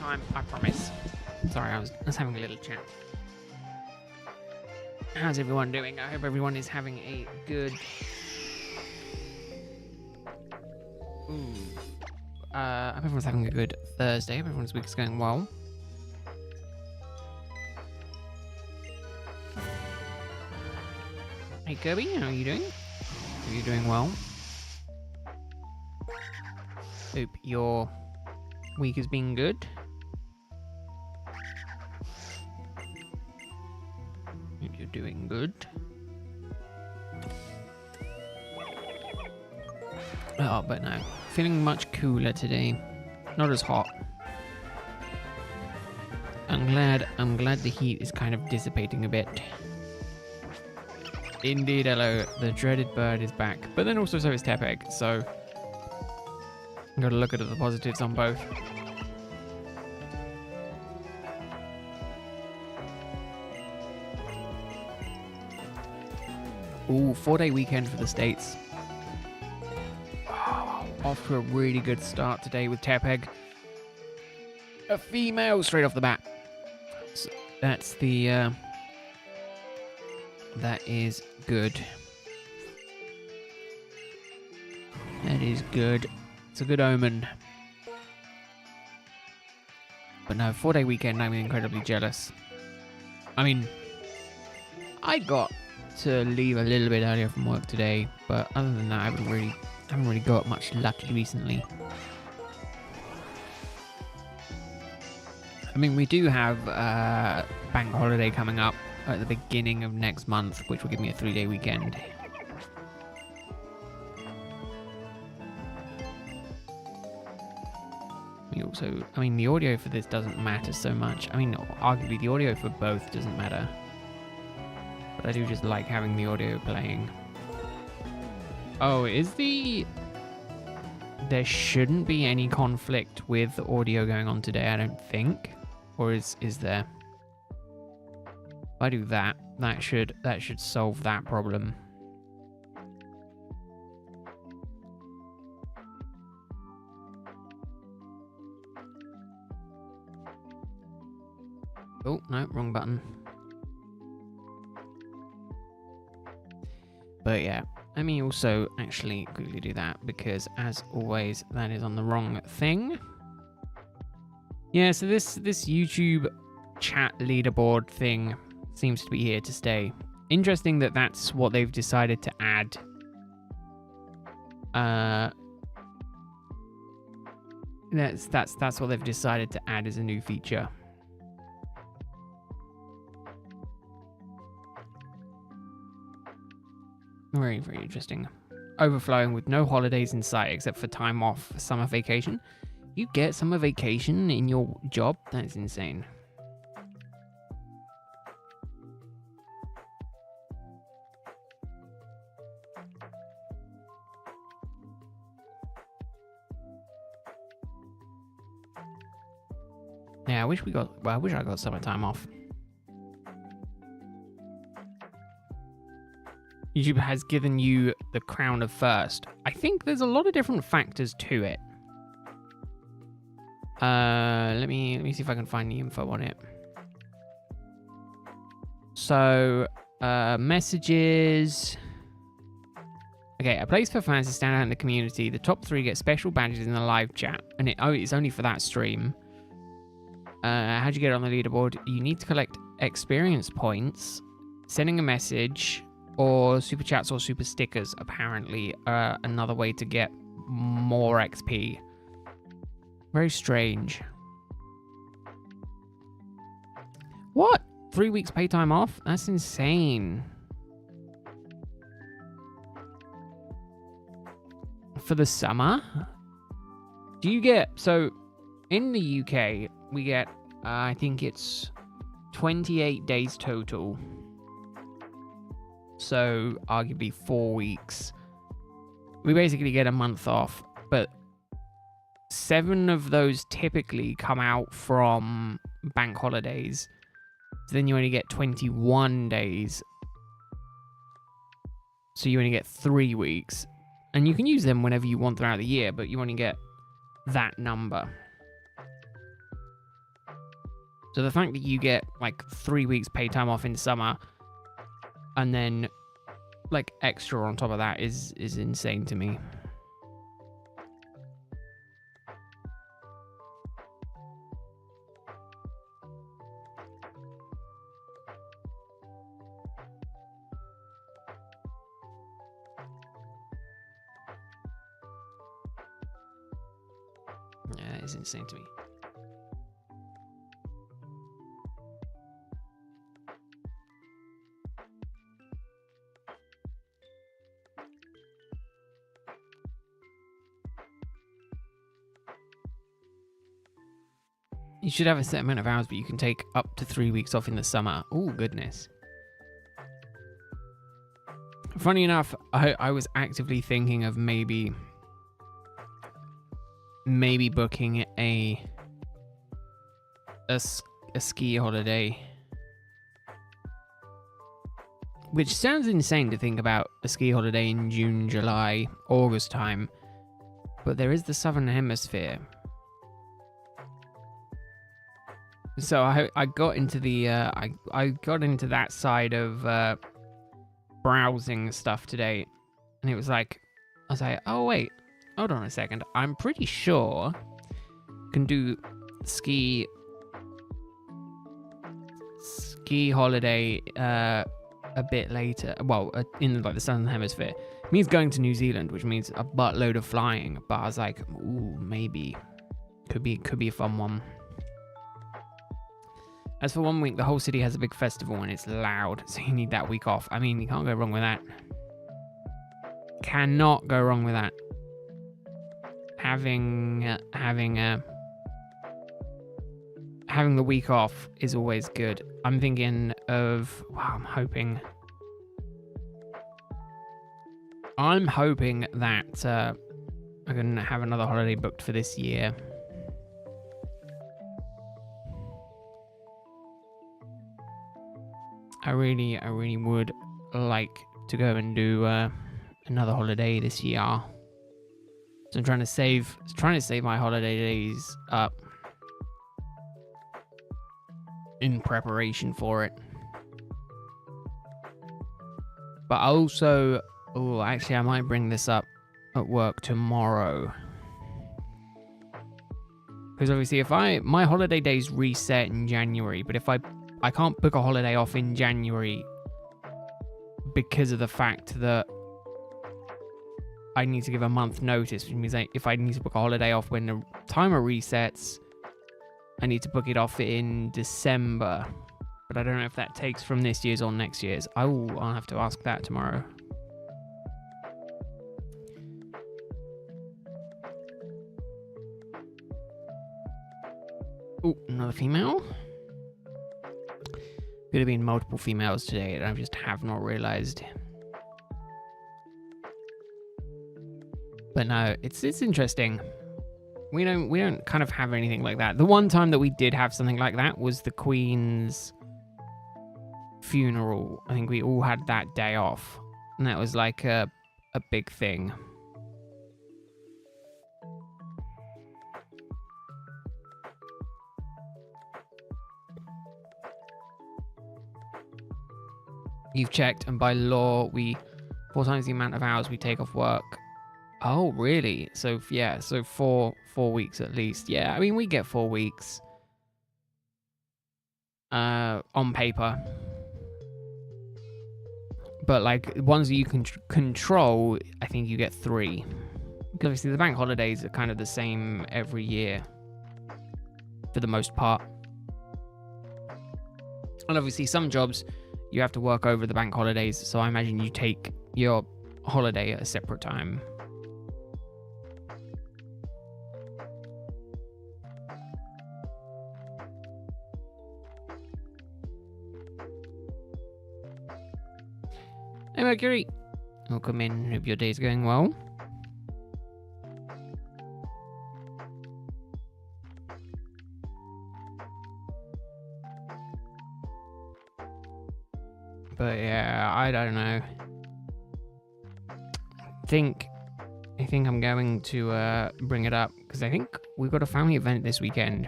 time, I promise. Sorry, I was having a little chat. How's everyone doing? I hope everyone is having a good... I hope everyone's having a good Thursday. I hope everyone's week is going well. Hey Kirby, how are you doing? Are you doing well? Hope your week has been good. Hope you're doing good. Oh, but no. Feeling much cooler today. Not as hot. I'm glad the heat is kind of dissipating a bit. Indeed, hello. The dreaded bird is back. But then also so is Tepig, so... I've got to look at the positives on both. Ooh, 4-day weekend for the States. Off to a really good start today with Tepig. A female straight off the bat. So that's the... that is good. That is good. It's a good omen. But no, 4-day weekend, I'm incredibly jealous. I mean, I got to leave a little bit earlier from work today, but other than that, I haven't really got much luck recently. I mean, we do have bank holiday coming up at the beginning of next month, which will give me a 3-day weekend. I mean, the audio for this doesn't matter so much. I mean, arguably the audio for both doesn't matter. But I do just like having the audio playing. Oh, there shouldn't be any conflict with the audio going on today, I don't think. Or is there? If I do that, that should solve that problem. Oh, no, wrong button. But yeah, let me also actually quickly do that, because as always, that is on the wrong thing. Yeah, so this YouTube chat leaderboard thing seems to be here to stay. Interesting that that's what they've decided to add. That's what they've decided to add as a new feature. Very, very interesting. Overflowing with no holidays in sight except for time off for summer vacation. You get summer vacation in your job? That's insane. Yeah, I wish I got summer time off. YouTube has given you the crown of first. I think there's a lot of different factors to it. Let me see if I can find the info on it. So, messages. Okay, a place for fans to stand out in the community. The top 3 get special badges in the live chat, and it's only for that stream. How'd you get on the leaderboard? You need to collect experience points, sending a message, or super chats or super stickers, apparently, another way to get more XP. Very strange. What? 3 weeks pay time off? That's insane. For the summer? Do you get... So, in the UK, we get, I think it's 28 days total. So, arguably 4 weeks. We basically get a month off, but 7 of those typically come out from bank holidays. So then you only get 21 days. So you only get 3 weeks. And you can use them whenever you want throughout the year, but you only get that number. So the fact that you get like 3 weeks paid time off in summer and then like extra on top of that is insane to me. Yeah, that is insane to me. You should have a set amount of hours, but you can take up to 3 weeks off in the summer. Oh, goodness. Funny enough, I was actively thinking of maybe booking a ski holiday. Which sounds insane to think about a ski holiday in June, July, August time. But there is the Southern Hemisphere. So I got into the I got into that side of browsing stuff today, and it was like I was like, oh wait, hold on a second, I'm pretty sure I can do ski holiday a bit later. Well, in like the Southern Hemisphere, it means going to New Zealand, which means a buttload of flying. But I was like, ooh, maybe could be a fun one. As for 1 week, the whole city has a big festival and it's loud, so you need that week off. I mean, you can't go wrong with that. Cannot go wrong with that. Having the week off is always good. I'm thinking of, wow, I'm hoping that I can have another holiday booked for this year. I really would like to go and do another holiday this year. So I'm trying to save my holiday days up in preparation for it. But also, actually, I might bring this up at work tomorrow. Because obviously, if my holiday days reset in January, but if I can't book a holiday off in January because of the fact that I need to give a month notice, which means if I need to book a holiday off when the timer resets, I need to book it off in December. But I don't know if that takes from this year's or next year's. I'll have to ask that tomorrow. Oh, another female. Could have been multiple females today, and I just have not realized. But no, it's interesting. We don't kind of have anything like that. The one time that we did have something like that was the Queen's funeral. I think we all had that day off, and that was like a big thing. You've checked, and by law, 4 times the amount of hours we take off work. Oh, really? So, yeah, so 4 weeks at least. Yeah, I mean, we get 4 weeks on paper. But, like, ones that you can control, I think you get 3. Because obviously the bank holidays are kind of the same every year, for the most part. And obviously some jobs, you have to work over the bank holidays, so I imagine you take your holiday at a separate time. Hey Mercury, welcome in, hope your day's going well. But yeah, I don't know. I think I'm going to bring it up because I think we've got a family event this weekend.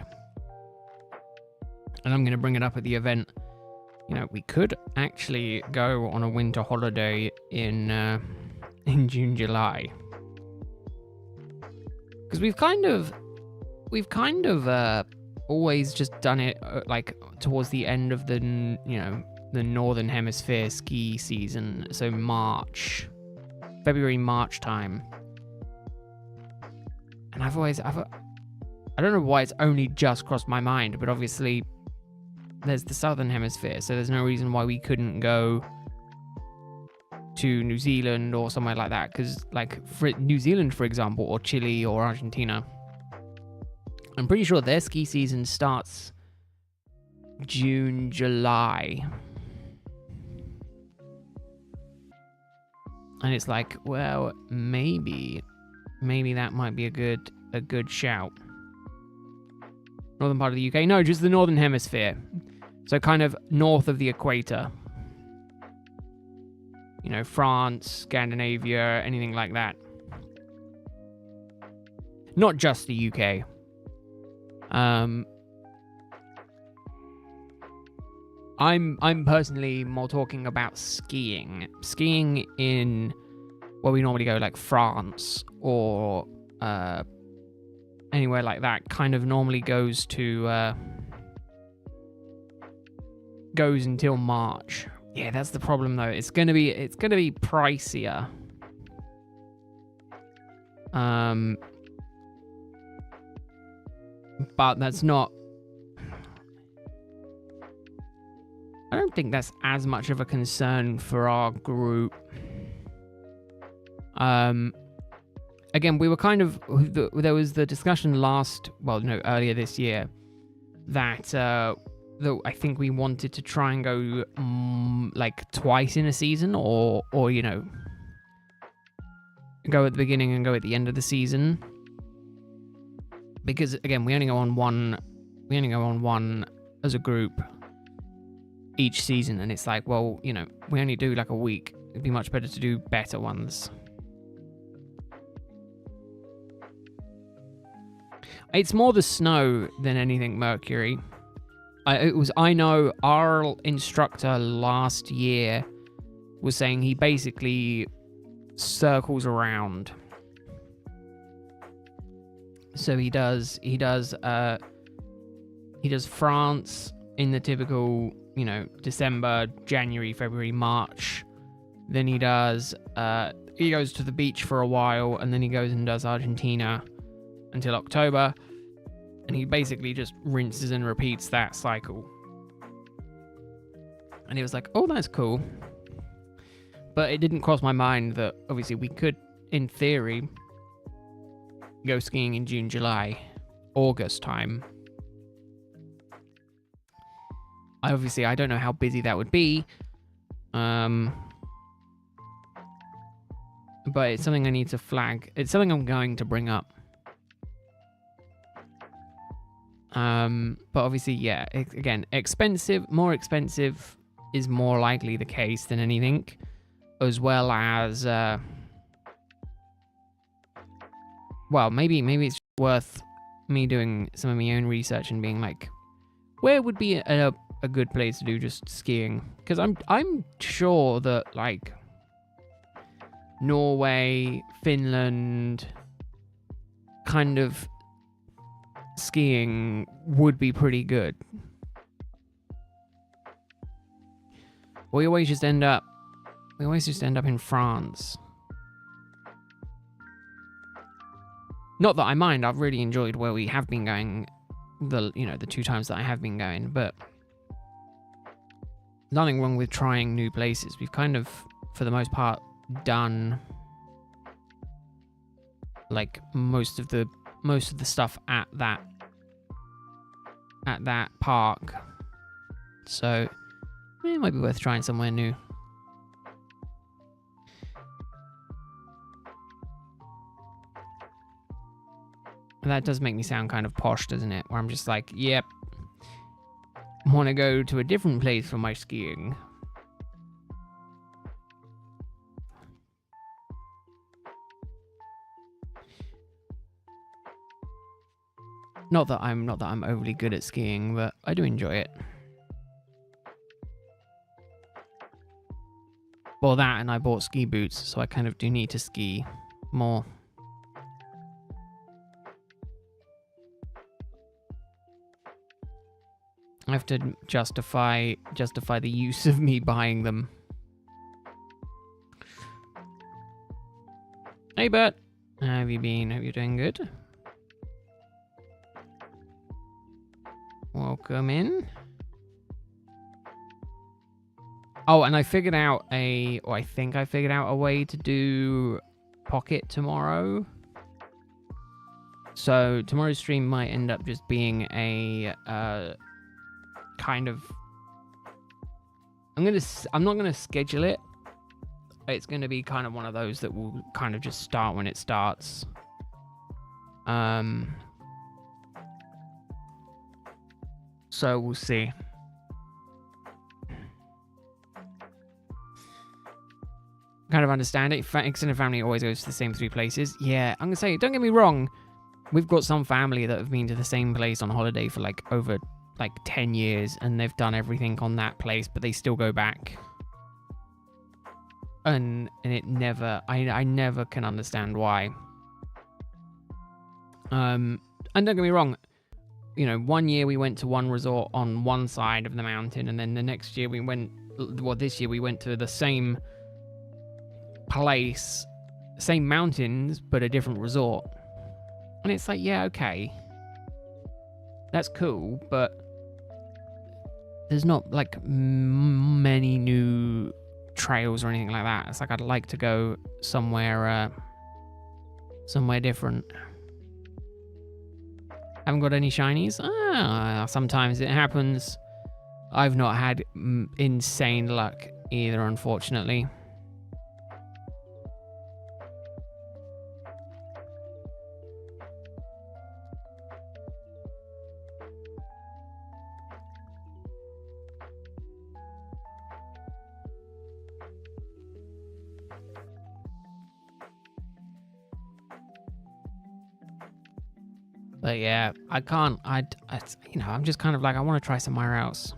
and I'm going to bring it up at the event. You know, we could actually go on a winter holiday in June, July, because we've kind of always just done it like towards the end of the the northern hemisphere ski season, so February, March time. And I don't know why it's only just crossed my mind, but obviously there's the southern hemisphere, so there's no reason why we couldn't go to New Zealand or somewhere like that, because like for New Zealand, for example, or Chile or Argentina, I'm pretty sure their ski season starts June, July. And it's like, well, maybe that might be a good shout. Northern part of the UK? No, just the northern hemisphere. So kind of north of the equator. You know, France, Scandinavia, anything like that. Not just the UK. I'm personally more talking about skiing. Skiing in where we normally go, like France or anywhere like that, kind of normally goes until March. Yeah, that's the problem though. It's gonna be pricier. But that's not. I don't think that's as much of a concern for our group. Again, we were kind of there was the discussion earlier this year that I think we wanted to try and go like twice in a season, or you know, go at the beginning and go at the end of the season, because again we only go on one as a group each season, and it's like, well, you know, we only do like a week. It'd be much better to do better ones. It's more the snow than anything, Mercury. I know our instructor last year was saying he basically circles around. So he does France in the typical, you know, December, January, February, March. Then he goes to the beach for a while, and then he goes and does Argentina until October, and he basically just rinses and repeats that cycle. And it was like, oh, that's cool. But it didn't cross my mind that obviously we could, in theory, go skiing in June, July, August time. I don't know how busy that would be. But it's something I need to flag. It's something I'm going to bring up. But obviously, yeah, again, more expensive is more likely the case than anything, as well as, well, maybe it's worth me doing some of my own research and being like, where would be a good place to do just skiing? Because I'm sure that like Norway, Finland, kind of skiing would be pretty good. We always just end up in France. Not that I mind, I've really enjoyed where we have been going the 2 times that I have been going, but nothing wrong with trying new places. We've kind of, for the most part, done like most of the stuff at that park, so it might be worth trying somewhere new. And that does make me sound kind of posh, doesn't it? Where I'm just like, yep, want to go to a different place for my skiing. Not that I'm overly good at skiing, but I do enjoy it. Well, that, and I bought ski boots, so I kind of do need to ski more. I have to justify the use of me buying them. Hey, Bert. How have you been? Hope you're doing good. Welcome in. Oh, and I figured out I think I figured out a way to do Pocket tomorrow. So tomorrow's stream might end up just being a kind of. I'm not gonna schedule it. It's gonna be kind of one of those that will kind of just start when it starts. So we'll see. Kind of understand it. Extended family always goes to the same 3 places. Yeah, I'm gonna say, don't get me wrong. We've got some family that have been to the same place on holiday for like over 10 years, and they've done everything on that place, but they still go back. And it never, I never can understand why. And don't get me wrong, you know, one year we went to one resort on one side of the mountain, and then the next year this year we went to the same place, same mountains, but a different resort. And it's like, yeah, okay, that's cool, but there's not like many new trails or anything like that. It's like I'd like to go somewhere different. Haven't got any shinies? Sometimes it happens. I've not had insane luck either, unfortunately. But yeah, I can't, I'm just kind of like, I want to try somewhere else.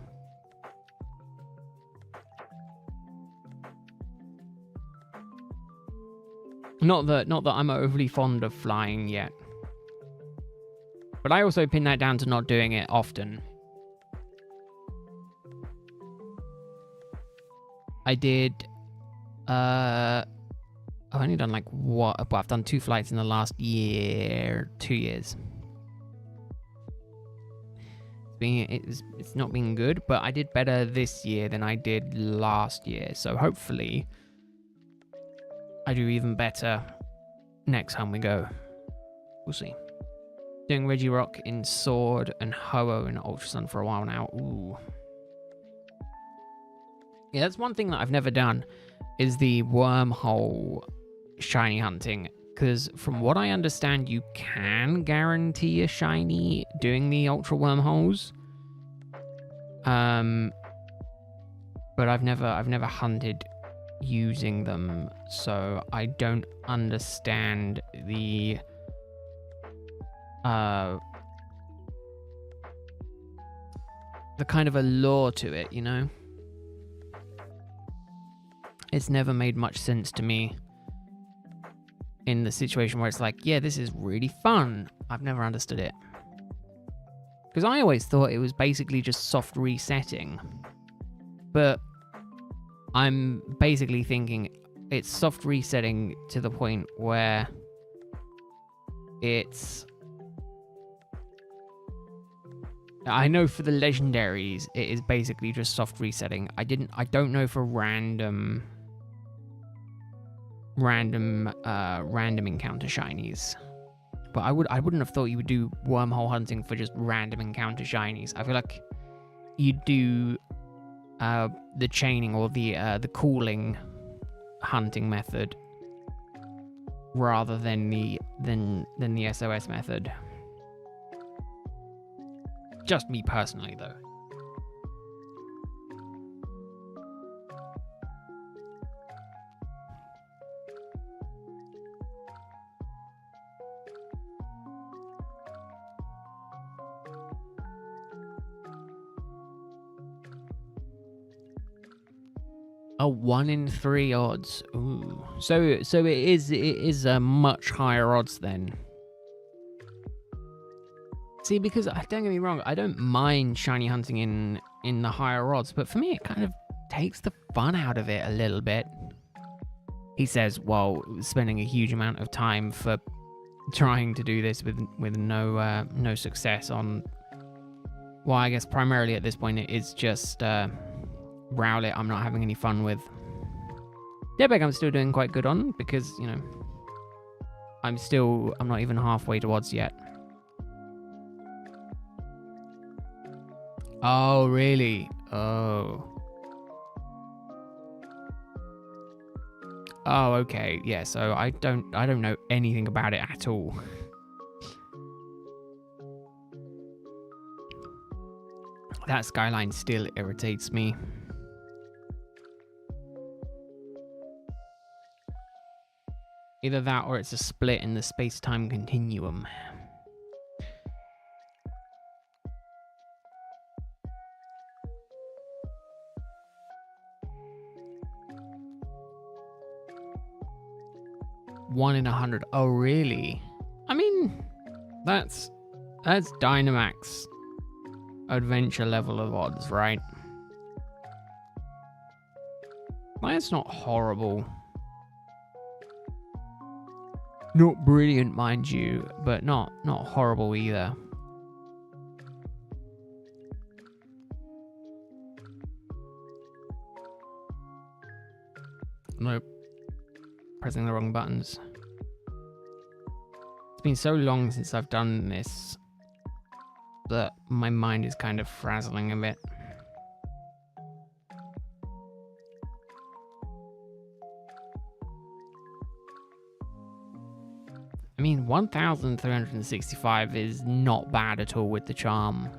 Not that I'm overly fond of flying yet. But I also pin that down to not doing it often. I did, I've only done I've done 2 flights in the last 2 years. It's not been good, but I did better this year than I did last year. So hopefully I do even better next time we go. We'll see. Doing Regirock in Sword and Ho-Oh in Ultra Sun for a while now. Ooh. Yeah, that's one thing that I've never done, is the wormhole shiny hunting. Because from what I understand, you can guarantee a shiny doing the ultra wormholes. But I've never hunted using them, so I don't understand the kind of allure to it, you know? It's never made much sense to me. In the situation where it's like, yeah, this is really fun. I've never understood it. Because I always thought it was basically just soft resetting. But I'm basically thinking it's soft resetting to the point where it's... I know for the legendaries, it is basically just soft resetting. I don't know for random encounter shinies, but I wouldn't have thought you would do wormhole hunting for just random encounter shinies. I feel like you'd do the chaining or the cooling hunting method rather than the SOS method. Just me personally, though. A 1 in 3 odds. Ooh. So it is a much higher odds then. See, because don't get me wrong, I don't mind shiny hunting in the higher odds, but for me it kind of takes the fun out of it a little bit. He says, while spending a huge amount of time for trying to do this with no success on. Well, I guess primarily at this point it is just Rowlet I'm not having any fun with. Tepig I'm still doing quite good on because, you know, I'm not even halfway to odds yet. Oh, really? Oh. Oh, okay. Yeah, so I don't know anything about it at all. That skyline still irritates me. Either that or it's a split in the space-time continuum. One in 100. Oh, really? I mean, that's Dynamax adventure level of odds, right? That's not horrible. Not brilliant, mind you, but not horrible either. Nope. Pressing the wrong buttons. It's been so long since I've done this that my mind is kind of frazzling a bit. I mean, 1,365 is not bad at all with the charm.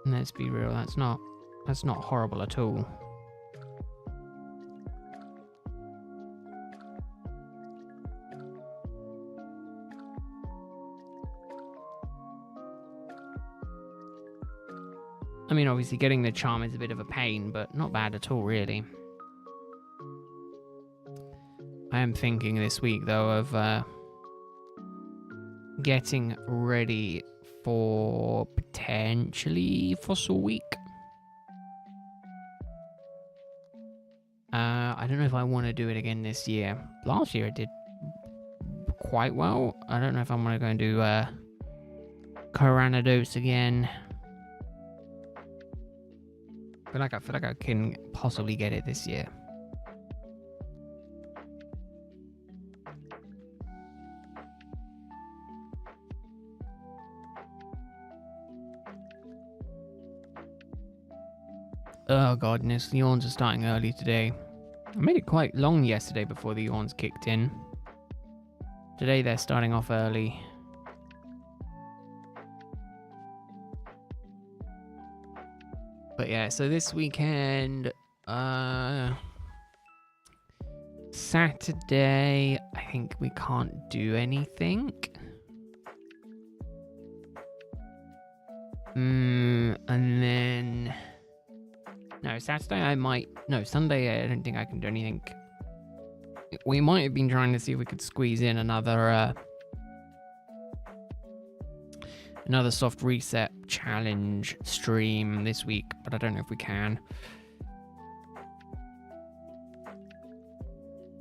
And let's be real, that's not horrible at all. I mean, obviously getting the charm is a bit of a pain, but not bad at all, really. I am thinking this week, though, of getting ready for potentially Fossil Week. I don't know if I want to do it again this year. Last year I did quite well. I don't know if I'm going to go and do Coranados again. I feel like I can possibly get it this year. Oh godness, the yawns are starting early today. I made it quite long yesterday before the yawns kicked in. Today they're starting off early. But yeah, so this weekend, Saturday, I think we can't do anything. And then... No, Saturday I might... No, Sunday I don't think I can do anything. We might have been trying to see if we could squeeze in another soft reset challenge stream this week, but I don't know if we can.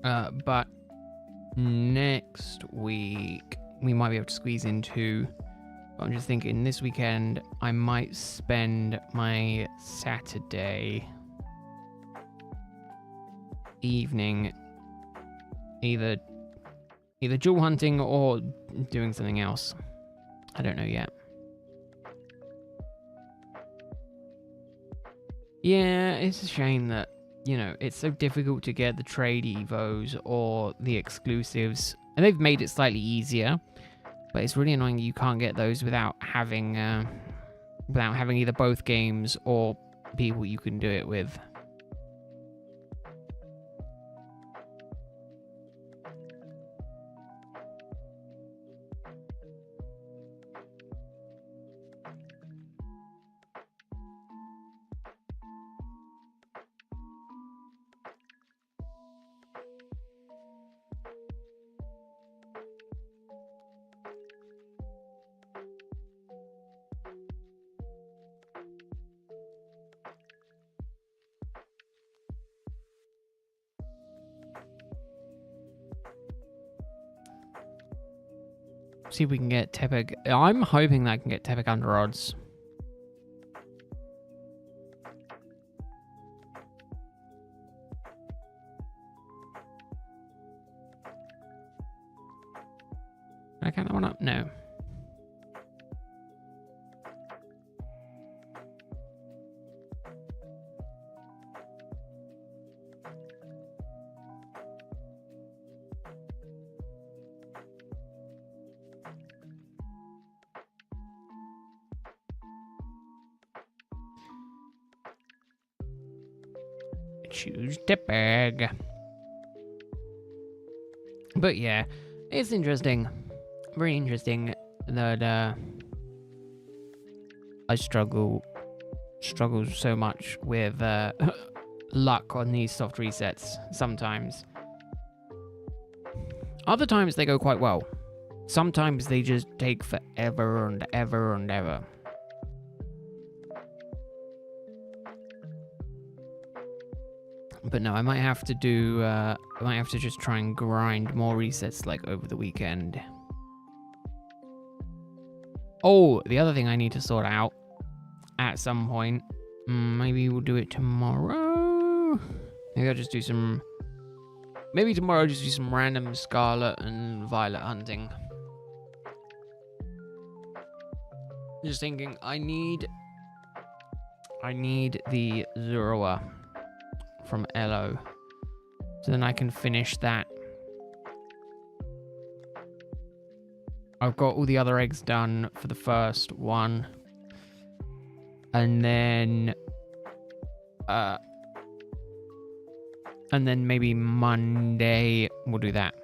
But next week we might be able to squeeze in 2. I'm just thinking this weekend I might spend my Saturday evening either jewel hunting or doing something else. I don't know yet. Yeah, it's a shame that, you know, it's so difficult to get the trade evos or the exclusives, and they've made it slightly easier. But it's really annoying that you can't get those without having either both games or people you can do it with. See if we can get Tepig. I'm hoping that I can get Tepig under odds. Can I count that one up? No. Choose Tepig. But yeah, it's interesting. Very interesting that I struggle so much with luck on these soft resets sometimes. Other times they go quite well. Sometimes they just take forever and ever and ever. But no, I might have to do, I might have to just try and grind more resets like over the weekend. Oh, the other thing I need to sort out at some point, maybe we'll do it tomorrow. Maybe I'll just do some, maybe tomorrow I'll just do some random Scarlet and Violet hunting. Just thinking, I need the Zoroa from Elo, so then I can finish that. I've got all the other eggs done for the first one, and then maybe Monday we'll do that.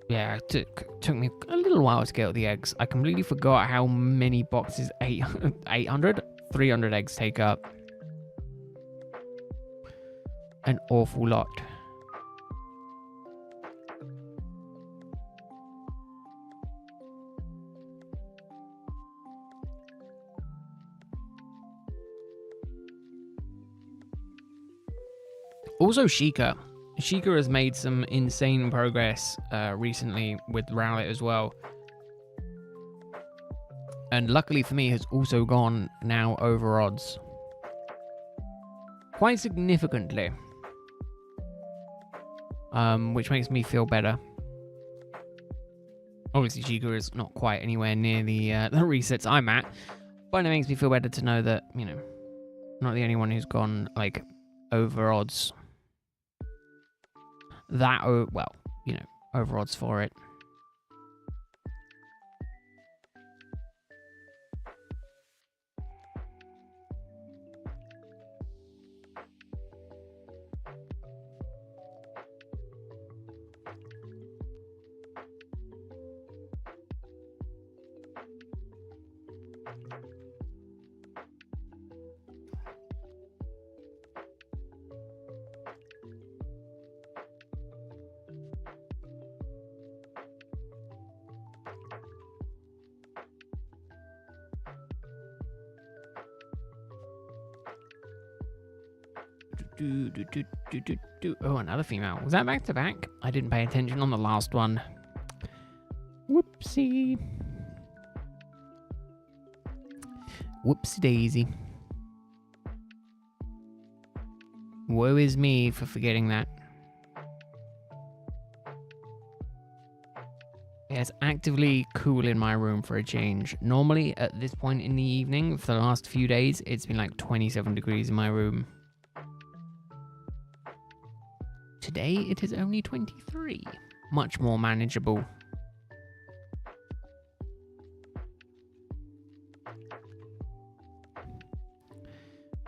Yeah, it took me a little while to get all the eggs. I completely forgot how many boxes 300 eggs take up. An awful lot. Also, Sheikah has made some insane progress recently with Rowlet as well. And luckily for me, has also gone now over odds. Quite significantly. Which makes me feel better. Obviously, Sheikah is not quite anywhere near the resets I'm at. But it makes me feel better to know that, you know, not the only one who's gone, like, over odds. Well, you know, over odds for it. Oh, another female. Was that back to back? I didn't pay attention on the last one. Whoopsie. Whoopsie daisy. Woe is me for forgetting that. Yeah, it's actively cool in my room for a change. Normally, at this point in the evening, for the last few days, it's been like 27 degrees in my room. Today, it is only 23. Much more manageable.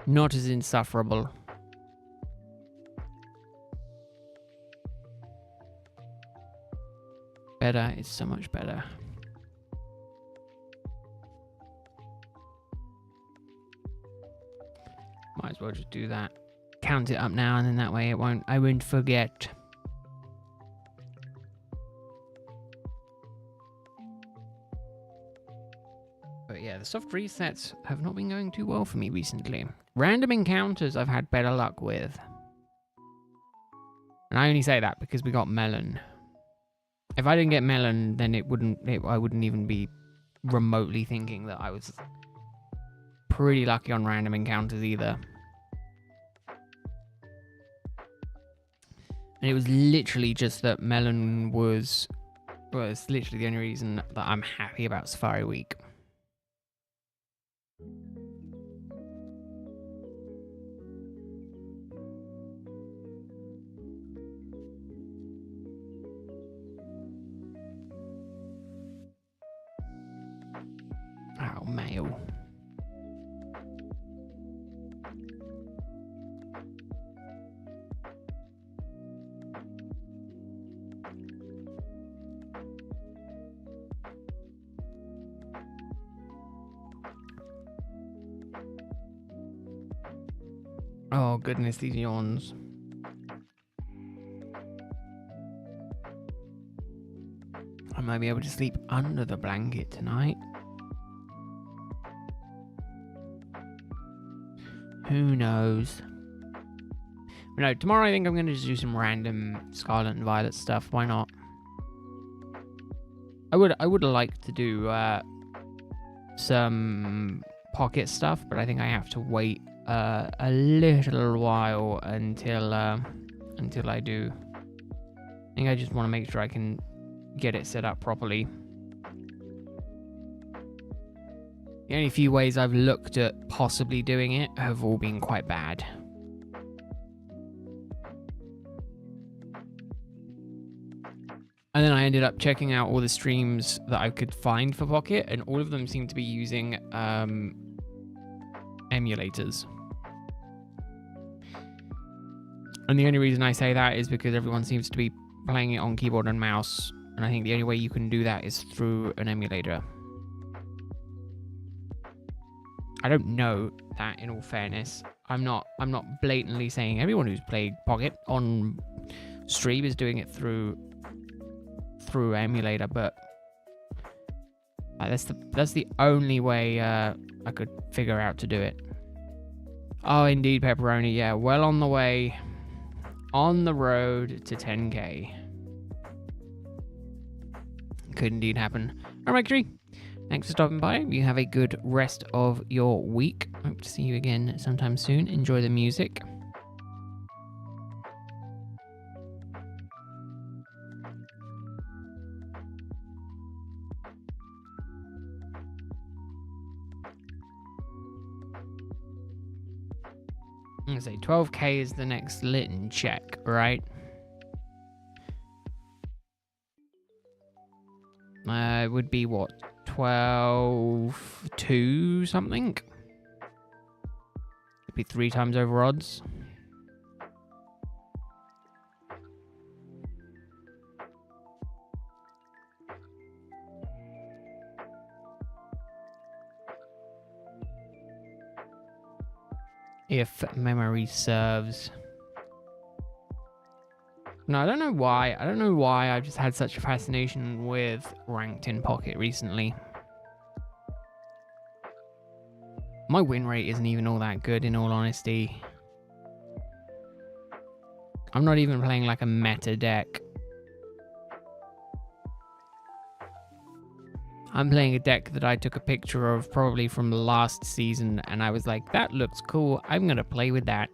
Not as insufferable. Better, it's so much better. Might as well just do that. Count it up now, and then that way I won't forget. But yeah, the soft resets have not been going too well for me recently. Random encounters I've had better luck with. And I only say that because we got melon. If I didn't get melon, then I wouldn't even be remotely thinking that I was pretty lucky on random encounters either. And it was literally just that melon was literally the only reason that I'm happy about Safari Week. Oh, mail. Oh, goodness, these yawns. I might be able to sleep under the blanket tonight. Who knows? But no, tomorrow I think I'm going to just do some random Scarlet and Violet stuff. Why not? I would like to do some pocket stuff, but I think I have to wait a little while until I do. I think I just want to make sure I can get it set up properly. The only few ways I've looked at possibly doing it have all been quite bad. And then I ended up checking out all the streams that I could find for Pocket, and all of them seem to be using emulators. And the only reason I say that is because everyone seems to be playing it on keyboard and mouse, and I think the only way you can do that is through an emulator. I don't know that, in all fairness. I'm not blatantly saying everyone who's played Pocket on stream is doing it through emulator, but that's the only way I could figure out to do it. Oh, indeed, Pepperoni. Yeah, well on the way, on the road to 10k. Could indeed happen. All right, Tree. Thanks for stopping by. You have a good rest of your week. Hope to see you again sometime soon. Enjoy the music. I'm gonna say 12k is the next Litten check, right? It would be what, 12.2 something? It'd be 3 times over odds. If memory serves. No, I don't know why. I don't know why I've just had such a fascination with ranked in Pocket recently. My win rate isn't even all that good, in all honesty. I'm not even playing like a meta deck. I'm playing a deck that I took a picture of probably from last season, and I was like, that looks cool. I'm going to play with that.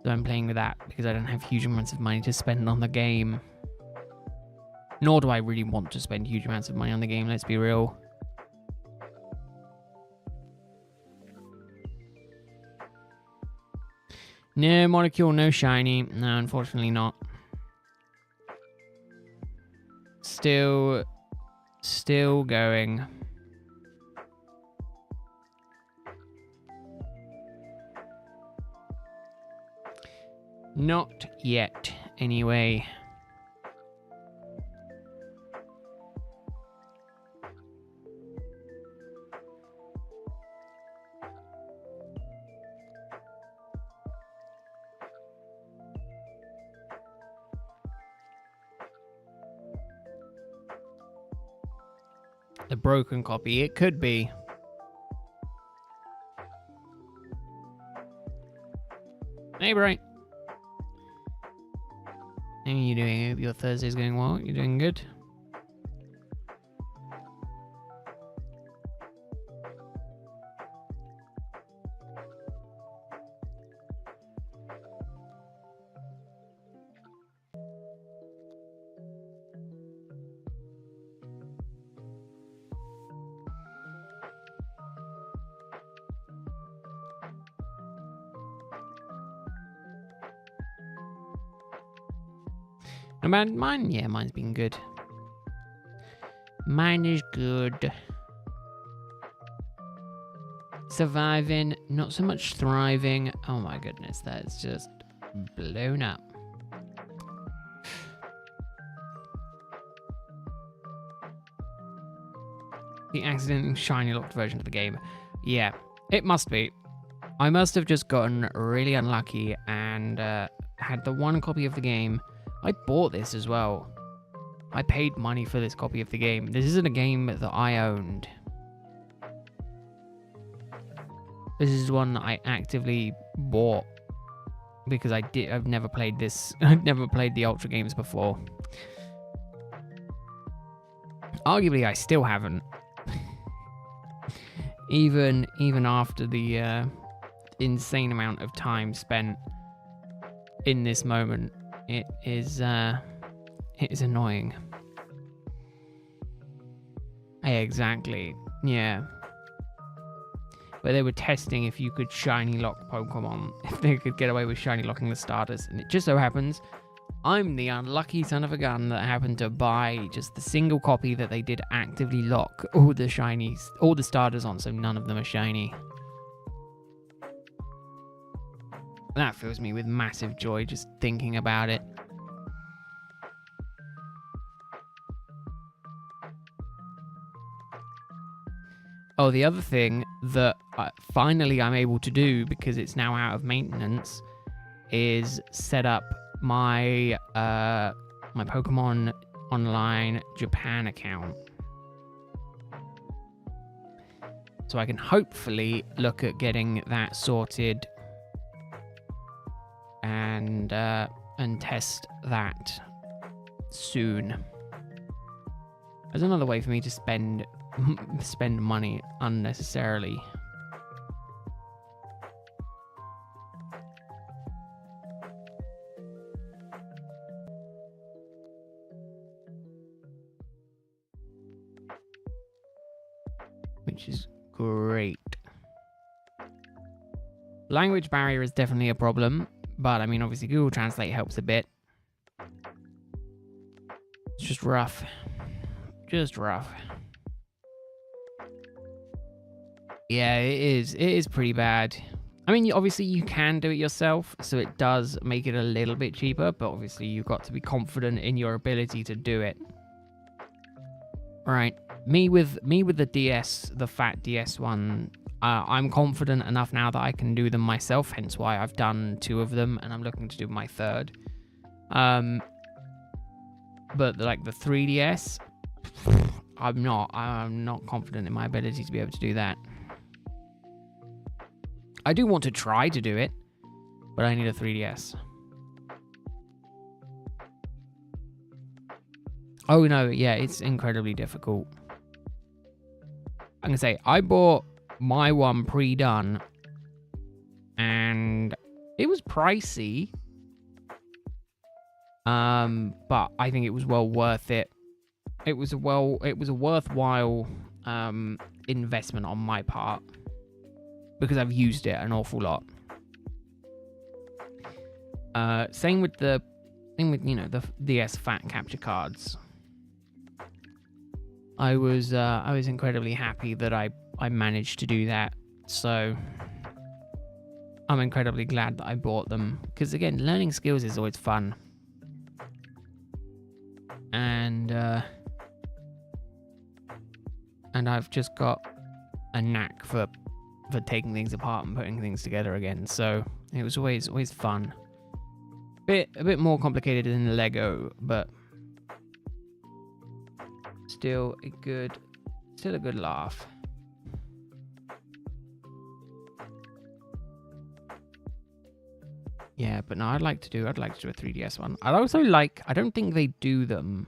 So I'm playing with that because I don't have huge amounts of money to spend on the game. Nor do I really want to spend huge amounts of money on the game, let's be real. No Molecule, no Shiny. No, unfortunately not. Still going. Not yet, anyway. The broken copy. It could be. Hey, Bright. How are you doing? I hope your Thursday's going well. You're doing good? About mine? Yeah, mine's been good. Mine is good. Surviving, not so much thriving. Oh my goodness, that's just blown up. The accidentally shiny locked version of the game. Yeah, it must be. I must have just gotten really unlucky and had the one copy of the game. I bought this as well. I paid money for this copy of the game. This isn't a game that I owned. This is one that I actively bought because I've never played this. I've never played the Ultra games before. Arguably, I still haven't. even after the insane amount of time spent in this moment. It is annoying. Yeah, exactly. Yeah. But they were testing if you could shiny lock Pokemon, if they could get away with shiny locking the starters. And it just so happens, I'm the unlucky son of a gun that happened to buy just the single copy that they did actively lock all the starters on, so none of them are shiny. That fills me with massive joy just thinking about it. Oh, the other thing that finally I'm able to do, because it's now out of maintenance, is set up my my Pokemon Online Japan account. So I can hopefully look at getting that sorted and test that soon. There's another way for me to spend money unnecessarily. Which is great. Language barrier is definitely a problem, but I mean, obviously Google Translate helps a bit. It's just rough. Just rough. Yeah, it is. It is pretty bad. I mean, obviously you can do it yourself, so it does make it a little bit cheaper, but obviously you've got to be confident in your ability to do it. Right. Me with the DS, the fat DS one, I'm confident enough now that I can do them myself, hence why I've done 2 of them, and I'm looking to do my 3rd. But like the 3DS, I'm not confident in my ability to be able to do that. I do want to try to do it, but I need a 3DS. Oh no, yeah, it's incredibly difficult. I'm gonna say, I bought my one pre-done, and it was pricey. But I think it was well worth it. It was a worthwhile investment on my part, because I've used it an awful lot. Same with the the DS Fat capture cards. I was incredibly happy that I managed to do that. So I'm incredibly glad that I bought them, because again, learning skills is always fun. And I've just got a knack for taking things apart and putting things together again. So it was always fun. A bit more complicated than Lego, but still a good Still a good laugh. Yeah, but no, I'd like to do a 3DS one. I'd also like, I don't think they do them,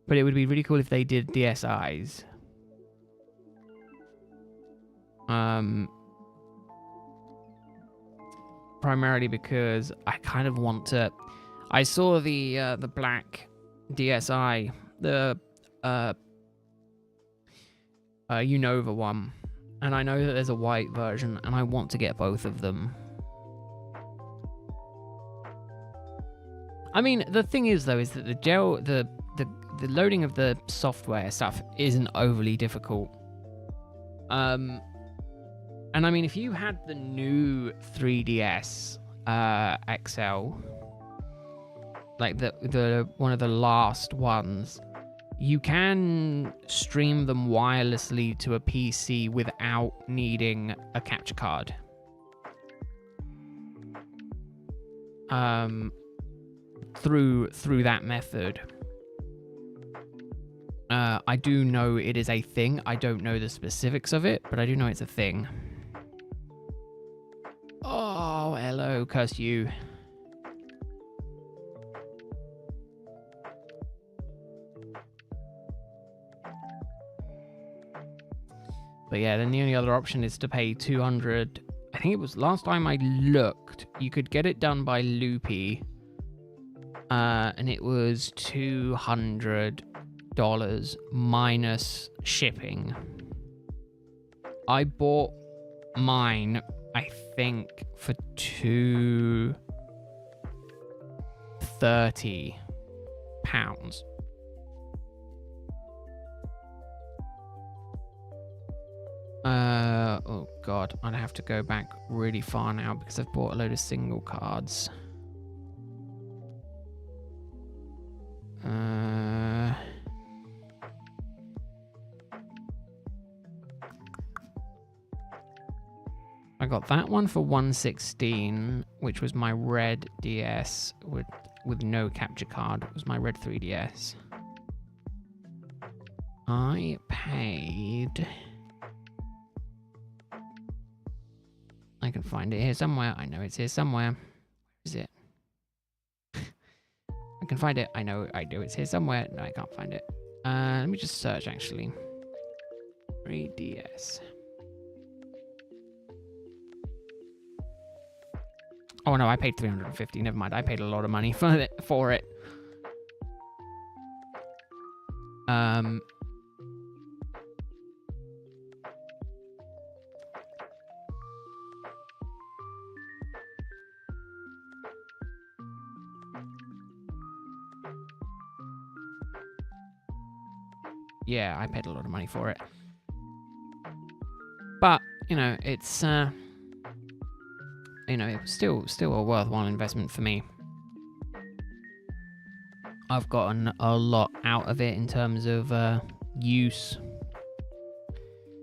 but it would be really cool if they did DSIs. Primarily because I kind of want to. I saw the black DSi, the Unova one, and I know that there's a white version, and I want to get both of them. I mean, the thing is though, is that the loading of the software stuff isn't overly difficult. And I mean, if you had the new 3DS XL, like the one of the last ones, you can stream them wirelessly to a PC without needing a capture card. Through that method. I do know it is a thing. I don't know the specifics of it, but I do know it's a thing. Oh, hello, curse you. But yeah, then the only other option is to pay 200. I think it was last time I looked, you could get it done by Loopy. And it was $200 minus shipping. I bought mine, I think, for £230. Oh god, I'd have to go back really far now because I've bought a load of single cards. I got that one for $116, which was my red DS with no capture card. It was my red 3DS. I paid... I can find it here somewhere. I know it's here somewhere. Where is it? I can find it. I know I do. It's here somewhere. No, I can't find it. Let me just search, actually. 3DS. Oh, no, I paid $350. Never mind. I paid a lot of money for it. Yeah, I paid a lot of money for it. But, you know, it's, you know, it was still a worthwhile investment for me. I've gotten a lot out of it in terms of use.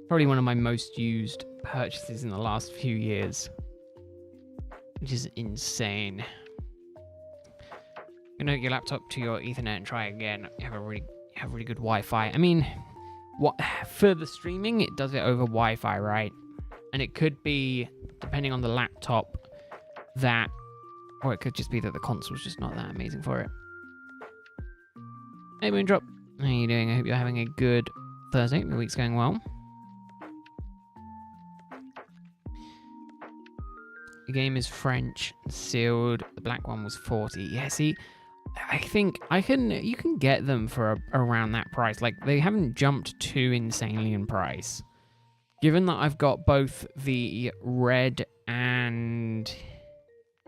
Probably one of my most used purchases in the last few years, which is insane. Connect your laptop to your Ethernet and try again. You have really good Wi-Fi. I mean, what for the streaming, it does it over Wi-Fi, right? And it could be, depending on the laptop, that, or it could just be that the console's just not that amazing for it. Hey, Moondrop, how are you doing? I hope you're having a good Thursday. Your week's going well. The game is French, sealed. The black one was 40. Yeah, see, I think you can get them for around that price. Like, they haven't jumped too insanely in price. Given that I've got both the red and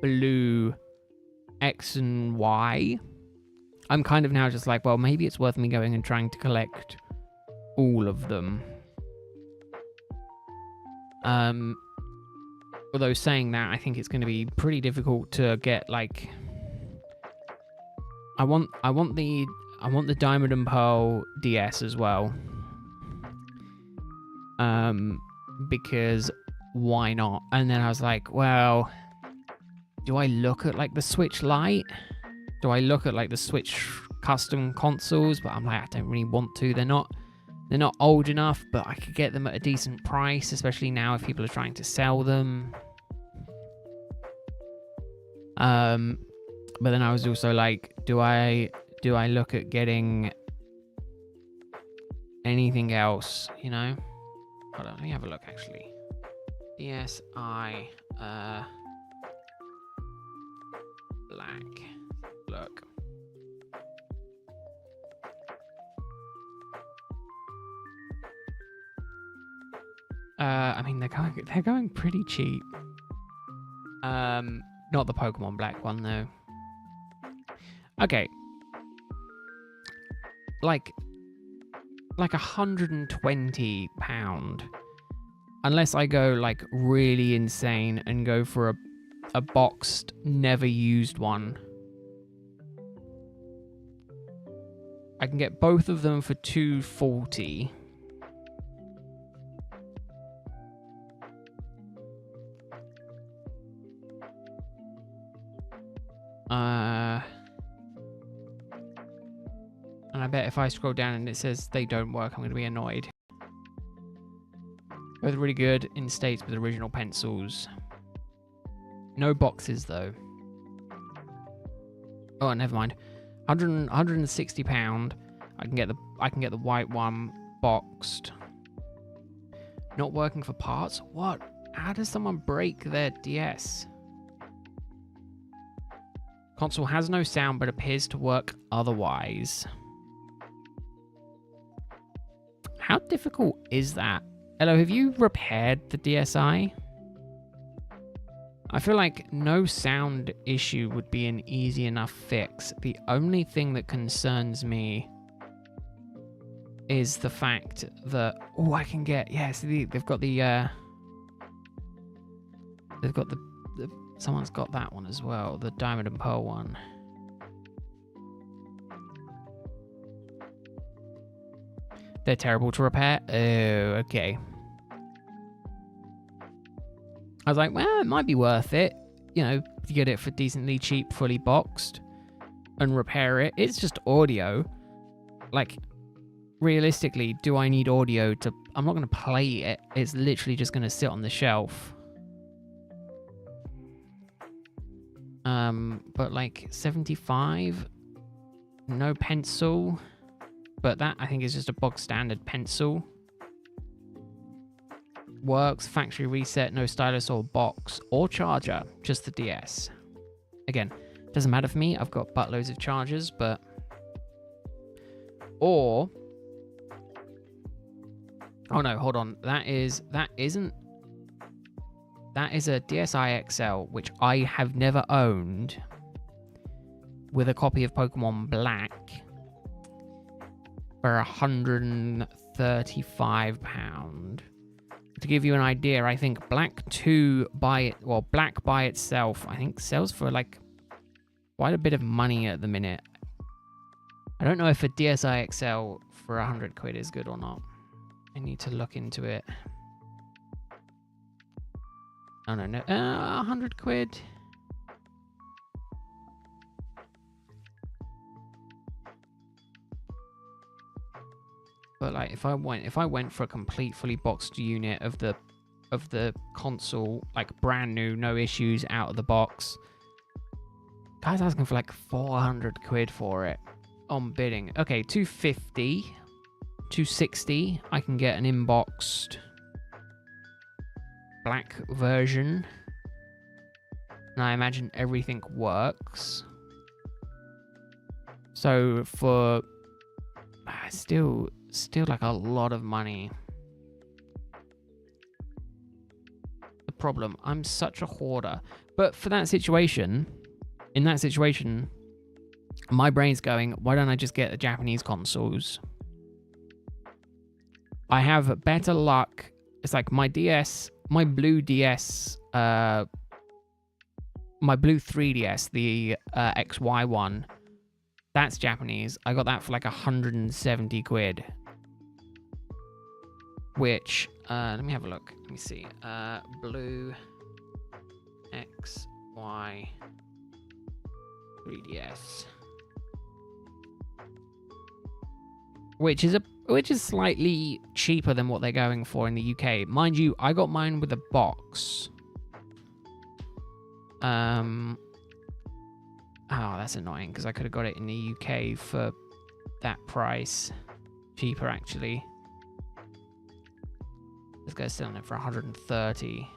blue X and Y, I'm kind of now just like, well, maybe it's worth me going and trying to collect all of them. Although saying that, I think it's going to be pretty difficult to get, like, I want the Diamond and Pearl DS as well. Because why not? And then I was like, well, do I look at like the Switch Lite? Do I look at like the Switch custom consoles? But I'm like, I don't really want to. They're not They're not old enough, but I could get them at a decent price, especially now if people are trying to sell them. But then I was also like, do I look at getting anything else, you know? Hold on, let me have a look actually. DSi black. Look. I mean they're going pretty cheap. Not the Pokemon Black one though. Okay. Like £120. Unless I go like really insane and go for a boxed, never used one. I can get both of them for $240. And I bet if I scroll down and it says they don't work, I'm going to be annoyed. Both really good in states with original pencils. No boxes though. Oh, never mind. £160. I can get the white one boxed. Not working for parts? What? How does someone break their DS? Console has no sound but appears to work otherwise. How difficult is that? Hello, have you repaired the DSi? I feel like no sound issue would be an easy enough fix. The only thing that concerns me is the fact that I can get they've got the someone's got that one as well, the Diamond and Pearl one. They're terrible to repair. Oh, okay. I was like, well, it might be worth it, you know, to get it for decently cheap, fully boxed, and repair it. It's just audio. Like, realistically, do I need audio to... I'm not going to play it. It's literally just going to sit on the shelf. But like 75, no pencil, but that I think is just a bog standard pencil. Works, factory reset, no stylus or box or charger, just the DS. Again, doesn't matter for me. I've got buttloads of chargers, but oh no, hold on. That is a DSi XL, which I have never owned, with a copy of Pokemon Black for £135. To give you an idea, I think Black by itself, I think sells for like quite a bit of money at the minute. I don't know if a DSi XL for £100 is good or not. I need to look into it. Oh no, £100. But like, if I went for a complete, fully boxed unit of the console, like brand new, no issues, out of the box, guys asking for like £400 for it on bidding. Okay, 250, 260. I can get an inboxed black version, and I imagine everything works. So for still like a lot of money. The problem, I'm such a hoarder. But for that situation, in that situation, my brain's going, why don't I just get the Japanese consoles? I have better luck. It's like my DS, my blue DS, my blue 3DS, the XY one, that's Japanese. I got that for like £170. Which, let me have a look. Let me see. Blue XY 3DS. Which is a which is slightly cheaper than what they're going for in the UK. Mind you, I got mine with a box. Oh, that's annoying because I could have got it in the UK for that price. Cheaper, actually. This guy's selling it for 130.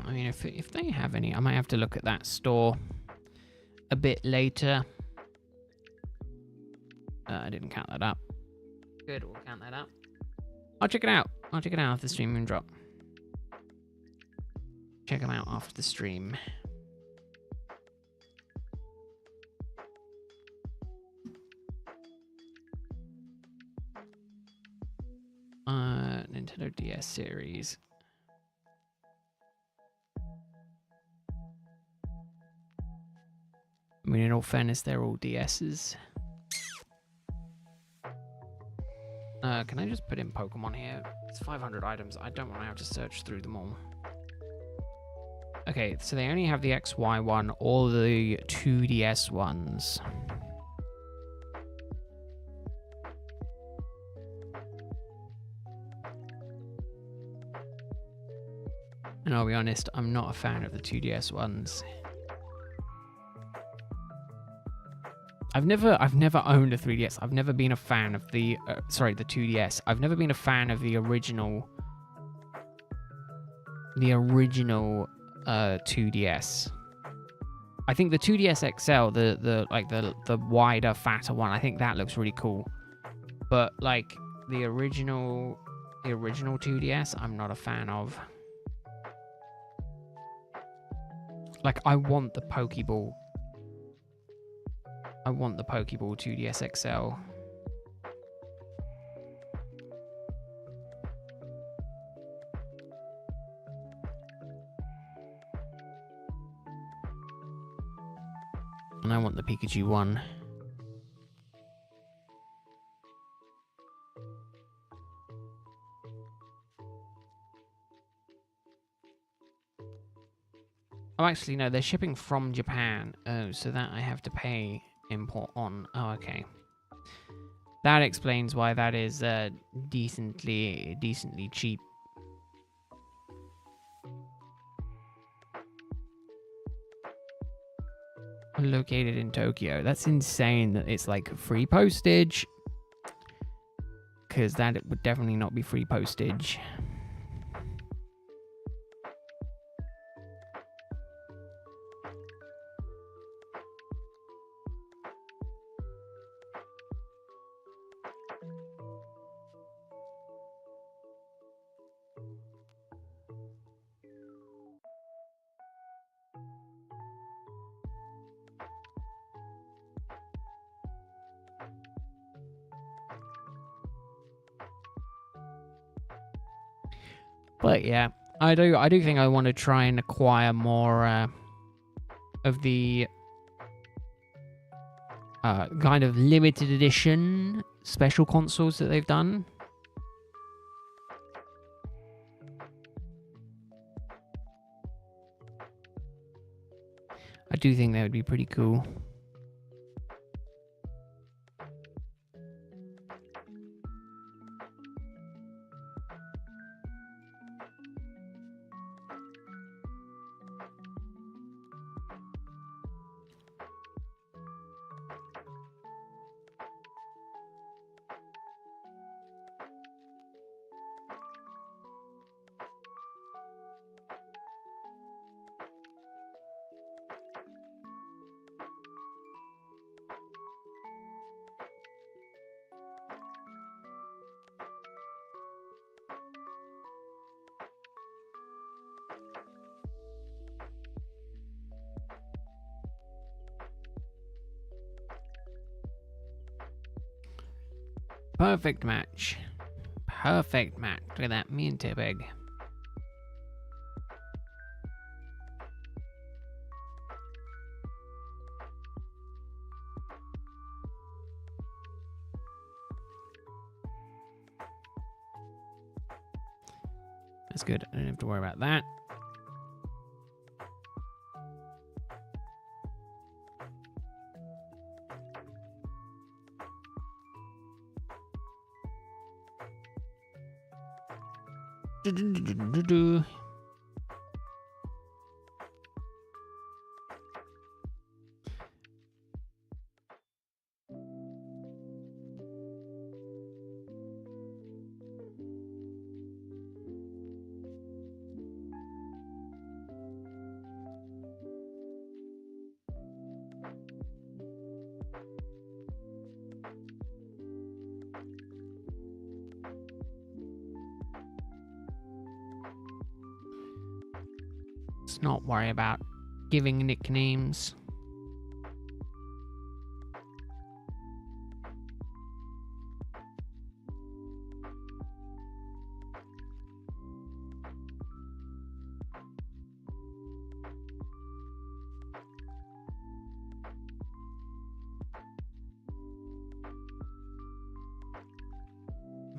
I mean, if they have any, I might have to look at that store a bit later. I didn't count that up. Good, we'll count that up. I'll check it out. I'll check it out after the stream drop. Check them out after the stream. Nintendo DS series. I mean, in all fairness, they're all DSs. Can I just put in Pokemon here? It's 500 items. I don't want to have to search through them all. Okay, so they only have the XY one or the 2DS ones. And I'll be honest, I'm not a fan of the 2DS ones. I've never owned a 3DS. I've never been a fan of the the 2DS. I've never been a fan of the original 2DS. I think the 2DS XL, the wider, fatter one, I think that looks really cool. But like the original 2DS, I'm not a fan of. Like, I want the Pokeball. I want the Pokeball 2DS XL. And I want the Pikachu one. Oh, actually, no, they're shipping from Japan. Oh, so that I have to pay import on. Oh, okay. That explains why that is decently cheap. Located in Tokyo. That's insane that it's like free postage. Because that would definitely not be free postage. But yeah, I do think I want to try and acquire more of the kind of limited edition special consoles that they've done. I do think that would be pretty cool. Perfect match. Perfect match. Look at that. Me and Tepig. That's good. I don't have to worry about that. Let's not worry about giving nicknames.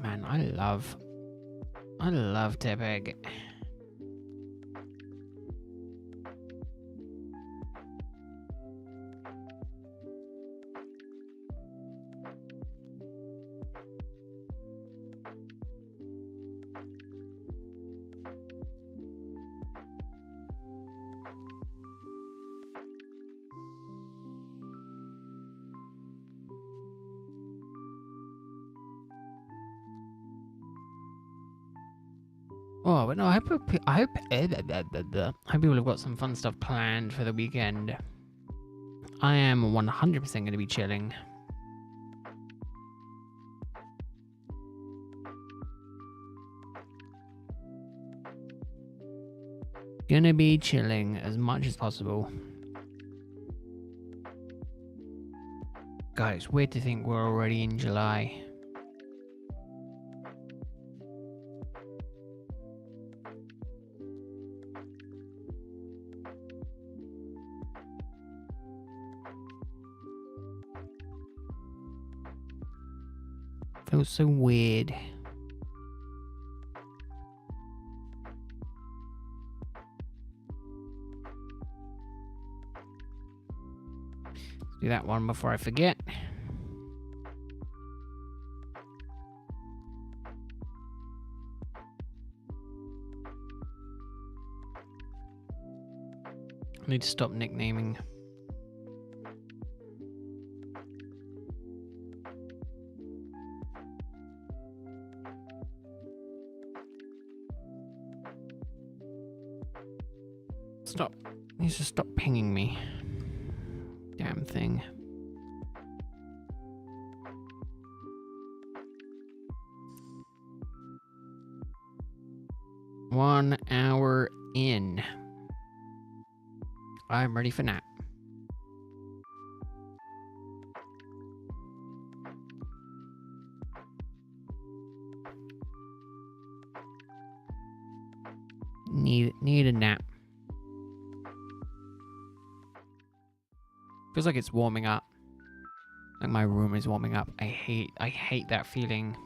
Man, I love Tepig. Oh, but no, I hope people have got some fun stuff planned for the weekend. I am 100% going to be chilling. Gonna be chilling as much as possible. Guys, weird to think we're already in July. Feels so weird. Do that one before I forget. I need to stop nicknaming. Stop. It needs to stop pinging me. Damn thing. One hour in. I'm ready for nap. Need a nap. Feels like it's warming up. Like my room is warming up. I hate that feeling.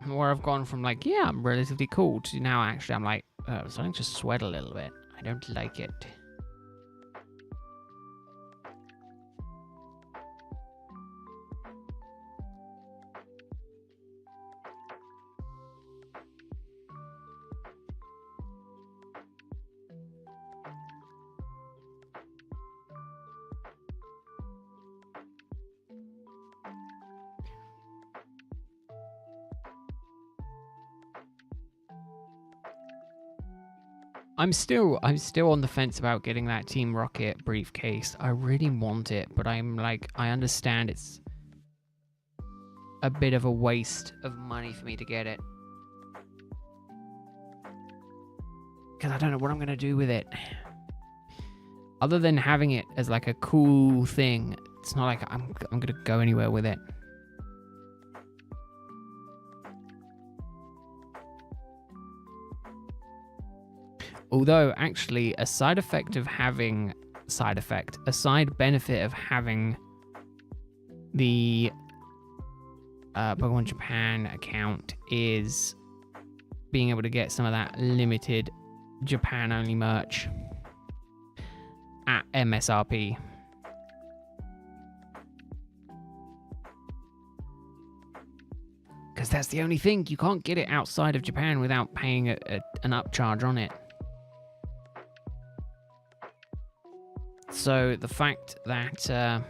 Where I've gone from like, yeah, I'm relatively cool to now actually I'm like, I'm starting to sweat a little bit. I don't like it. I'm still on the fence about getting that Team Rocket briefcase. I really want it, but I'm like, I understand it's a bit of a waste of money for me to get it. Because I don't know what I'm going to do with it. Other than having it as like a cool thing, it's not like I'm going to go anywhere with it. Although, actually, a side benefit of having the Pokemon Japan account is being able to get some of that limited Japan only merch at MSRP. Because that's the only thing. You can't get it outside of Japan without paying an upcharge on it. So the fact that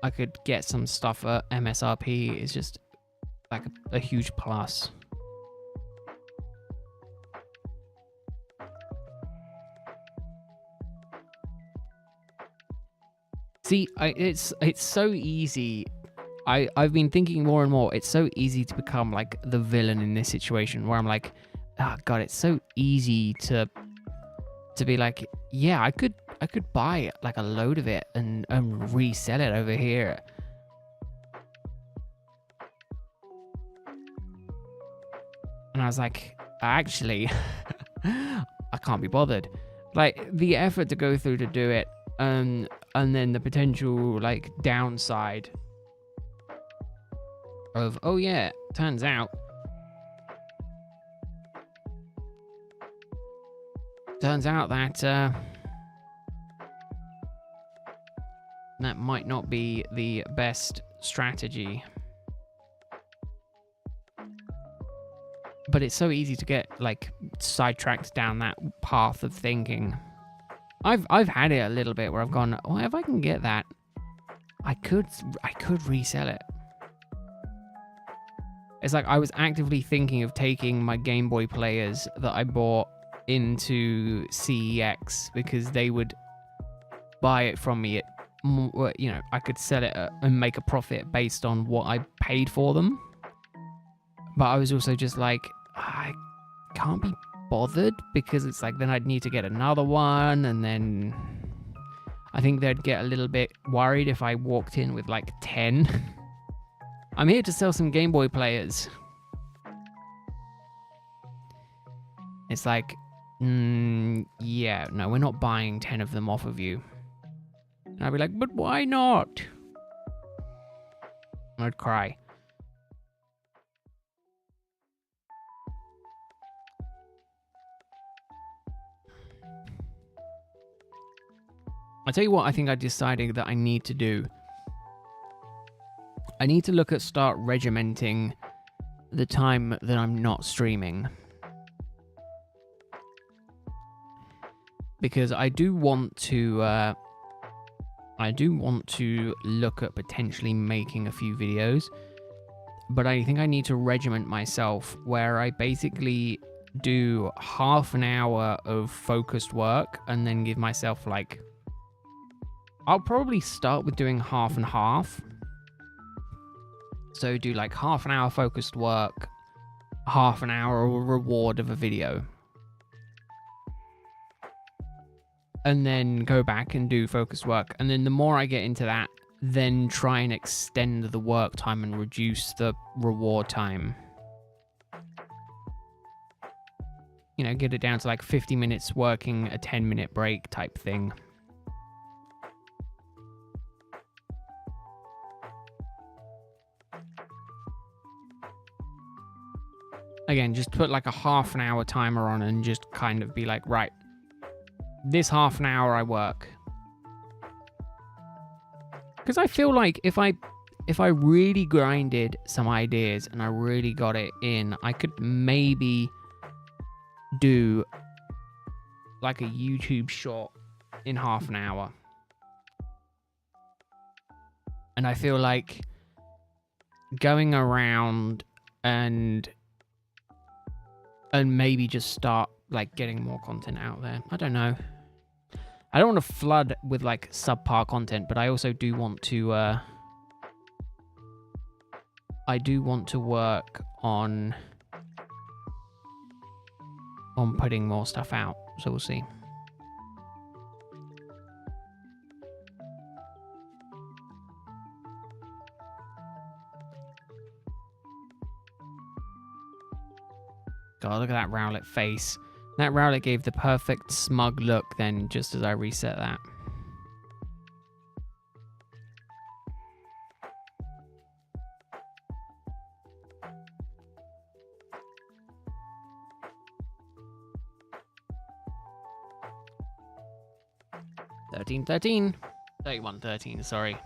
I could get some stuff at MSRP is just like a huge plus. See, it's so easy. I've been thinking more and more. It's so easy to become like the villain in this situation, where I'm like, oh god, it's so easy to be like, yeah, I could buy like a load of it and resell it over here. And I was like, actually, I can't be bothered. Like the effort to go through to do it, and then the potential like downside of, oh yeah, turns out that that might not be the best strategy. But it's so easy to get like sidetracked down that path of thinking. I've had it a little bit where I've gone, oh, if I can get that, I could resell it. It's like I was actively thinking of taking my Game Boy players that I bought into CEX because they would buy it from me at, you know, I could sell it and make a profit based on what I paid for them. But I was also just like, I can't be bothered, because it's like then I'd need to get another one, and then I think they'd get a little bit worried if I walked in with like 10. I'm here to sell some Game Boy players. It's like, yeah, no, we're not buying 10 of them off of you. And I'd be like, but why not? I'd cry. I'll tell you what I think I decided that I need to do. I need to start regimenting the time that I'm not streaming. Because I do want to look at potentially making a few videos, but I think I need to regiment myself where I basically do half an hour of focused work and then give myself like, I'll probably start with doing half and half. So do like half an hour focused work, half an hour reward of a video. And then go back and do focused work. And then the more I get into that, then try and extend the work time and reduce the reward time. You know, get it down to like 50 minutes working, a 10-minute break type thing. Again, just put like a half an hour timer on and just kind of be like, right, this half an hour I work. Because I feel like if I really grinded some ideas and I really got it in, I could maybe do like a YouTube short in half an hour. And I feel like going around and maybe just start like getting more content out there. I don't know. I don't want to flood with like subpar content, but I also do want to work on putting more stuff out. So we'll see. God, look at that Rowlet face. That Rowlet gave the perfect smug look then, just as I reset that. 1313. 3113, sorry.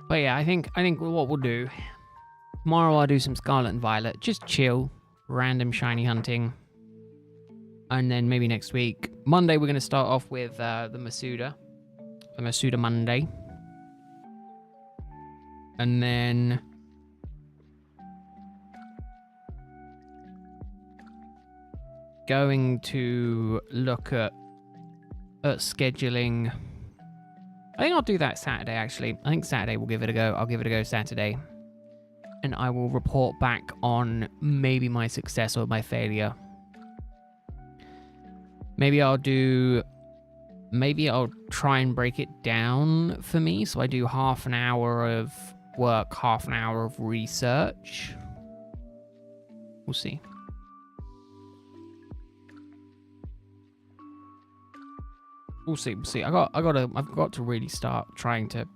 But yeah, I think what we'll do tomorrow, I'll do some Scarlet and Violet, just chill, random shiny hunting, and then maybe next week, Monday, we're going to start off with the Masuda Monday, and then going to look at scheduling. I think I'll do that Saturday, actually. I think Saturday we'll give it a go. I'll give it a go Saturday. And I will report back on maybe my success or my failure. Maybe I'll try and break it down for me. So I do half an hour of work, half an hour of research. We'll see. We'll see. I've got to really start trying to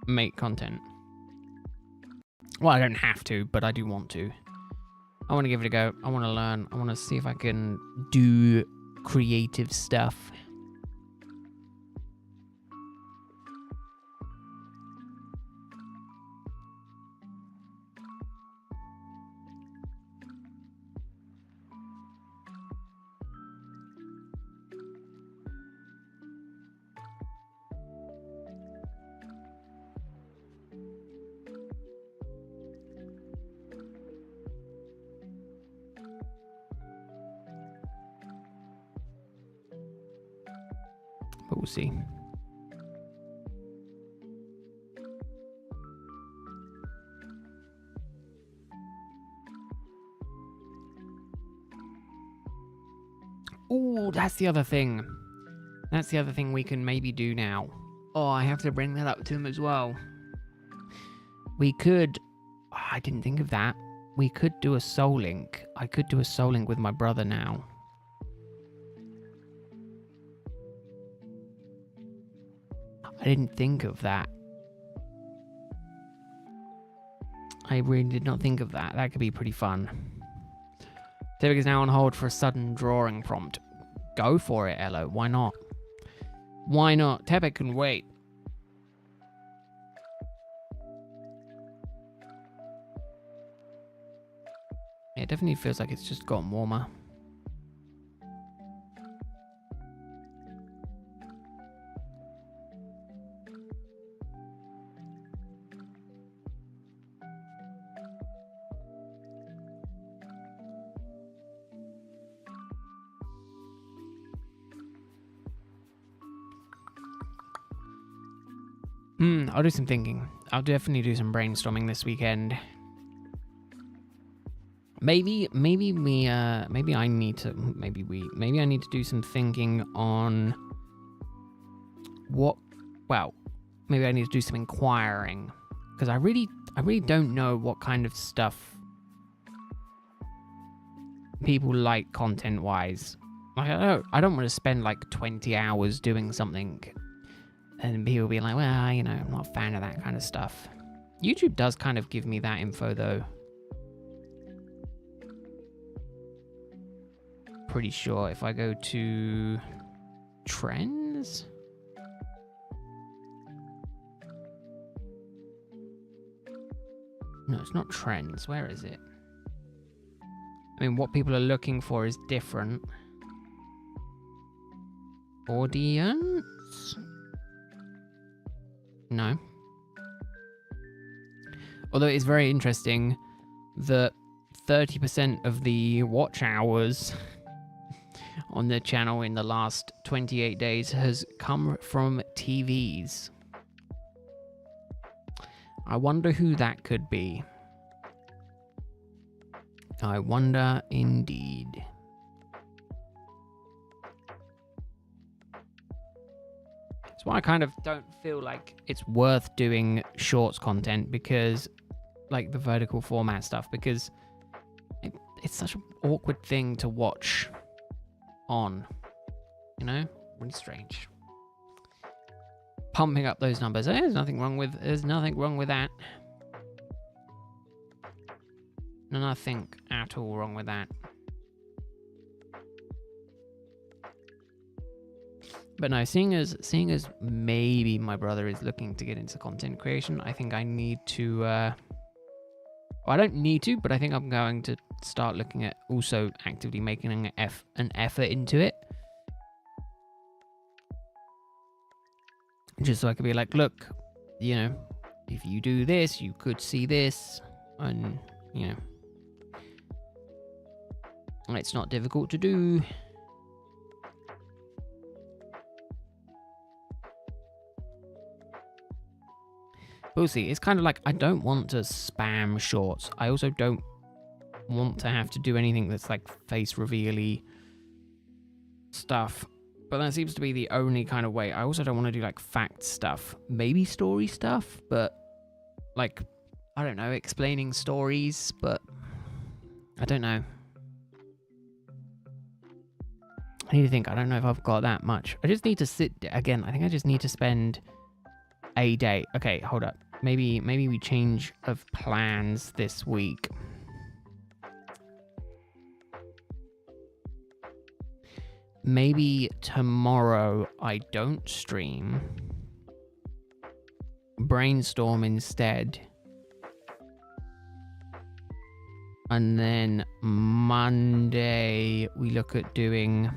make content. Well, I don't have to, but I do want to. I want to give it a go. I want to learn. I want to see if I can do creative stuff. But we'll see. Oh, that's the other thing. That's the other thing we can maybe do now. Oh, I have to bring that up to him as well. We could... Oh, I didn't think of that. We could do a soul link. I could do a soul link with my brother now. I didn't think of that. I really did not think of that. That could be pretty fun. Tepig is now on hold for a sudden drawing prompt. Go for it, Elo. Why not? Why not? Tepig can wait. It definitely feels like it's just gotten warmer. I'll do some thinking. I'll definitely do some brainstorming this weekend. Maybe I need to do some thinking on what. Well, maybe I need to do some inquiring because I really don't know what kind of stuff people like content-wise. Like I don't want to spend like 20 hours doing something. And people being like, well, I'm not a fan of that kind of stuff. YouTube does kind of give me that info, though. Pretty sure if I go to trends. No, it's not trends. Where is it? I mean, what people are looking for is different. Audience? No. Although it's very interesting that 30% of the watch hours on the channel in the last 28 days has come from TVs. I wonder who that could be. I wonder indeed. That's why I kind of don't feel like it's worth doing shorts content, because like the vertical format stuff, because it's such an awkward thing to watch on, you know? Really strange. Pumping up those numbers. There's nothing wrong with that. Nothing at all wrong with that. But no, seeing as maybe my brother is looking to get into content creation, I think I need to well, I don't need to, but I think I'm going to start looking at also actively making an effort into it. Just so I could be like, look, you know, if you do this, you could see this, and, you know, it's not difficult to do. We'll see. It's kind of like, I don't want to spam shorts. I also don't want to have to do anything that's like face reveal-y stuff. But that seems to be the only kind of way. I also don't want to do like fact stuff. Maybe story stuff, but like, I don't know, explaining stories, but I don't know. I need to think. I don't know if I've got that much. I just need to sit again. I think I just need to spend a day. Okay, hold up. Maybe we change of plans this week. Maybe tomorrow I don't stream. Brainstorm instead. And then Monday we look at doing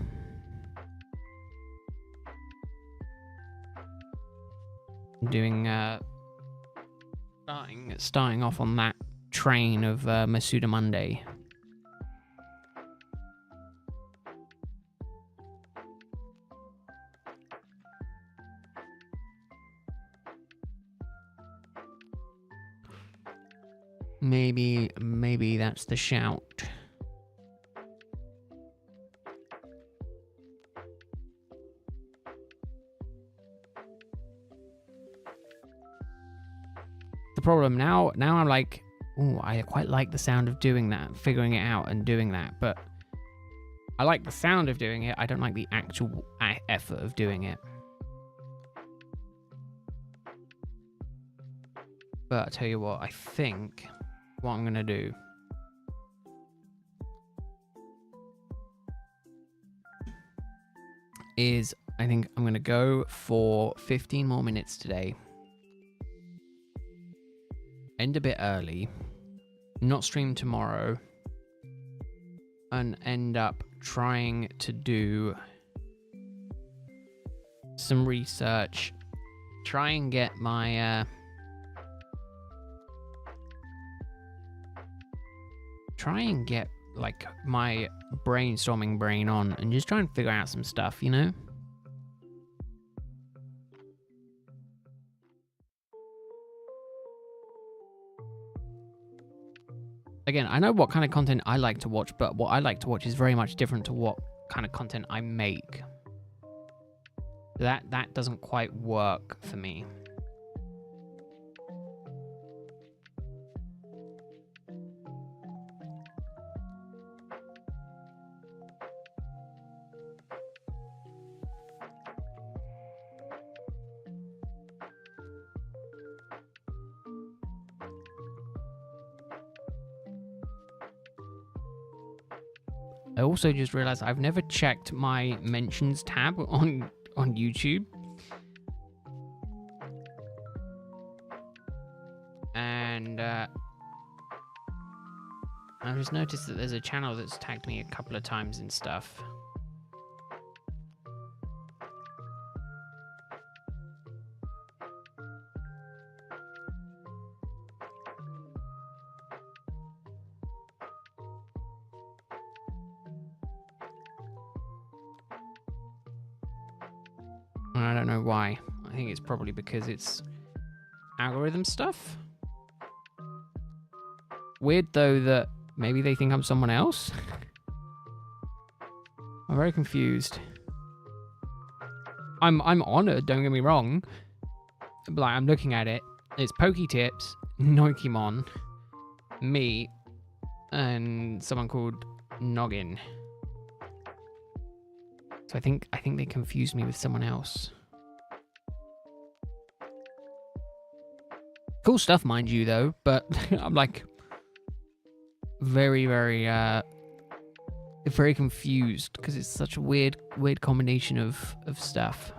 starting off on that train of Masuda Monday. Maybe that's the shout. The problem now I'm like, oh, I quite like the sound of doing that, figuring it out and doing that, but I like the sound of doing it. I don't like the actual effort of doing it. But I tell you what, I think what I'm gonna do is I think I'm gonna go for 15 more minutes today. End a bit early, not stream tomorrow, and end up trying to do some research, try and get my like my brainstorming brain on, and just try and figure out some stuff, you know? Again, I know what kind of content I like to watch, but what I like to watch is very much different to what kind of content I make. That doesn't quite work for me. I also just realized I've never checked my mentions tab on YouTube. And I just noticed that there's a channel that's tagged me a couple of times and stuff. I don't know why. I think it's probably because it's algorithm stuff. Weird though that maybe they think I'm someone else. I'm very confused. I'm honored, don't get me wrong. But like, I'm looking at it. It's Poketips, Noikimon, me, and someone called Noggin. So I think they confused me with someone else. Cool stuff, mind you, though. But I'm like very, very, very confused because it's such a weird combination of stuff.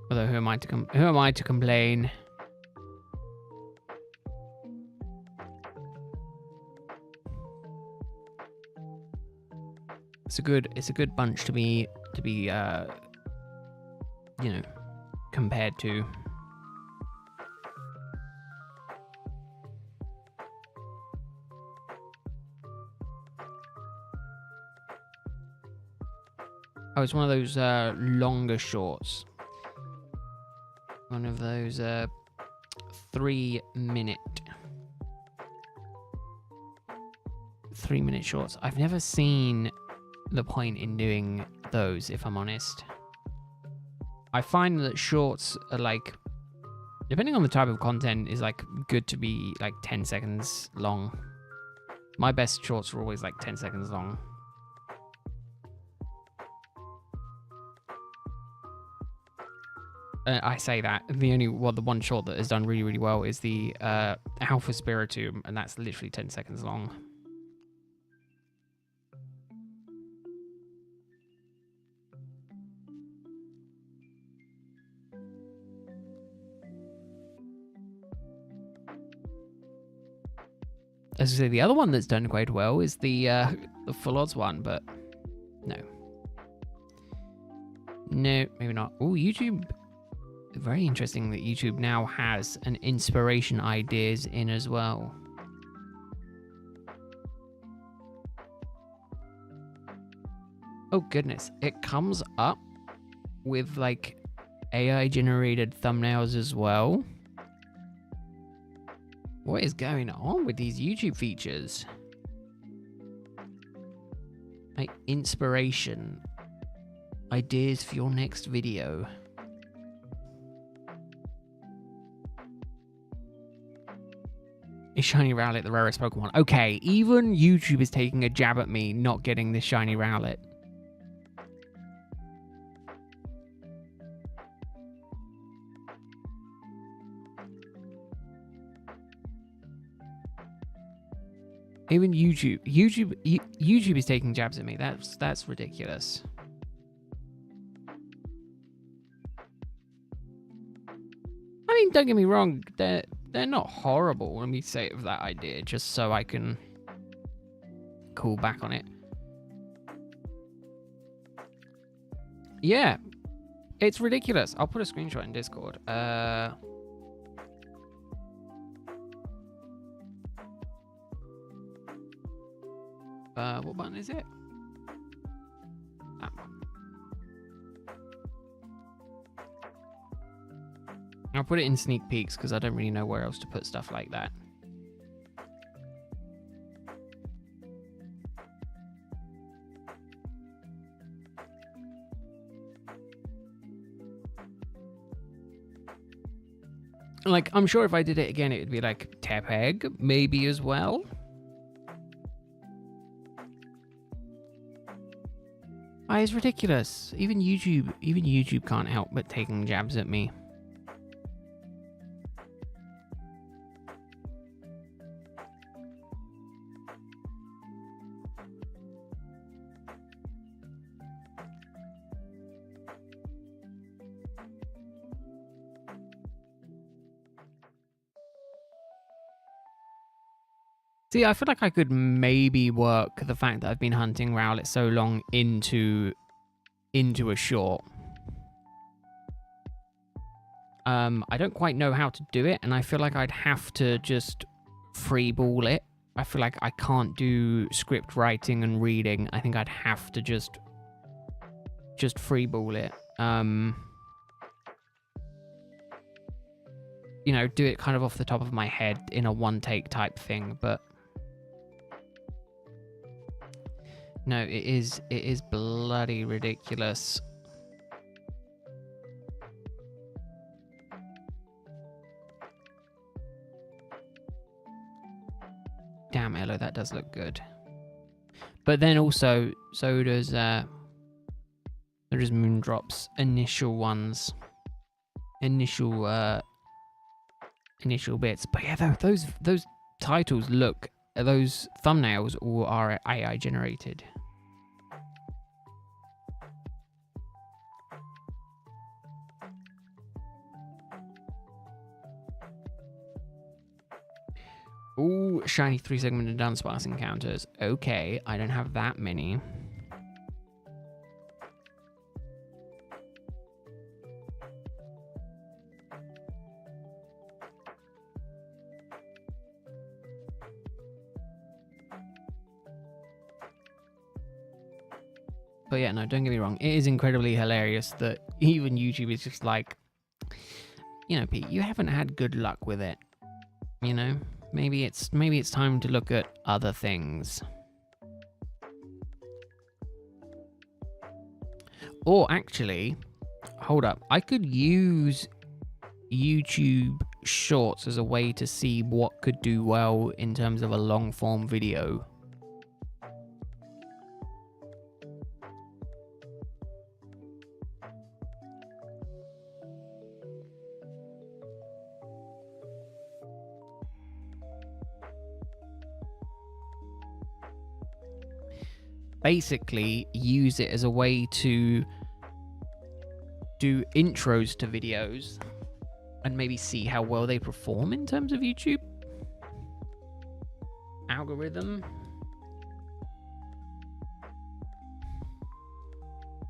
Although who am I to complain? It's a good bunch to be you know, compared to. Oh, it's one of those longer shorts. One of those 3-minute shorts. I've never seen the point in doing those, if I'm honest. I find that shorts are like, depending on the type of content, is like good to be like 10 seconds long. My best shorts are always like 10 seconds long. I say that the one short that has done really, really well is the Alpha Spiritomb, and that's literally 10 seconds long. As I say, the other one that's done quite well is the Full Odds one, but no, maybe not. Oh, YouTube. Very interesting that YouTube now has an inspiration ideas in as well. Oh goodness, it comes up with like AI generated thumbnails as well. What is going on with these YouTube features? Like inspiration ideas for your next video. Is Shiny Rowlet the rarest Pokemon? Okay, even YouTube is taking a jab at me not getting this Shiny Rowlet. Even YouTube is taking jabs at me. That's ridiculous. I mean, don't get me wrong, they're not horrible. Let me say of that idea, just so I can cool back on it. Yeah, it's ridiculous. I'll put a screenshot in Discord. What button is it? That one. I'll put it in sneak peeks because I don't really know where else to put stuff like that. Like, I'm sure if I did it again, it would be like Tepig, maybe as well. It's ridiculous. Even YouTube can't help but taking jabs at me. See, I feel like I could maybe work the fact that I've been hunting Rowlet so long into a short. I don't quite know how to do it, and I feel like I'd have to just freeball it. I feel like I can't do script writing and reading. I think I'd have to just freeball it. you know, do it kind of off the top of my head in a one take type thing, but no, it is bloody ridiculous. Damn, Elo, that does look good. But then also, so does Moondrop's initial ones, initial bits. But yeah, those titles look, those thumbnails all are AI generated. Ooh, shiny 3-segmented Dunsparce encounters. Okay, I don't have that many. But yeah, no, don't get me wrong. It is incredibly hilarious that even YouTube is just like, you know, Pete, you haven't had good luck with it. You know? Maybe it's time to look at other things. Or actually, hold up. I could use YouTube Shorts as a way to see what could do well in terms of a long form video. Basically use it as a way to do intros to videos and maybe see how well they perform in terms of YouTube algorithm.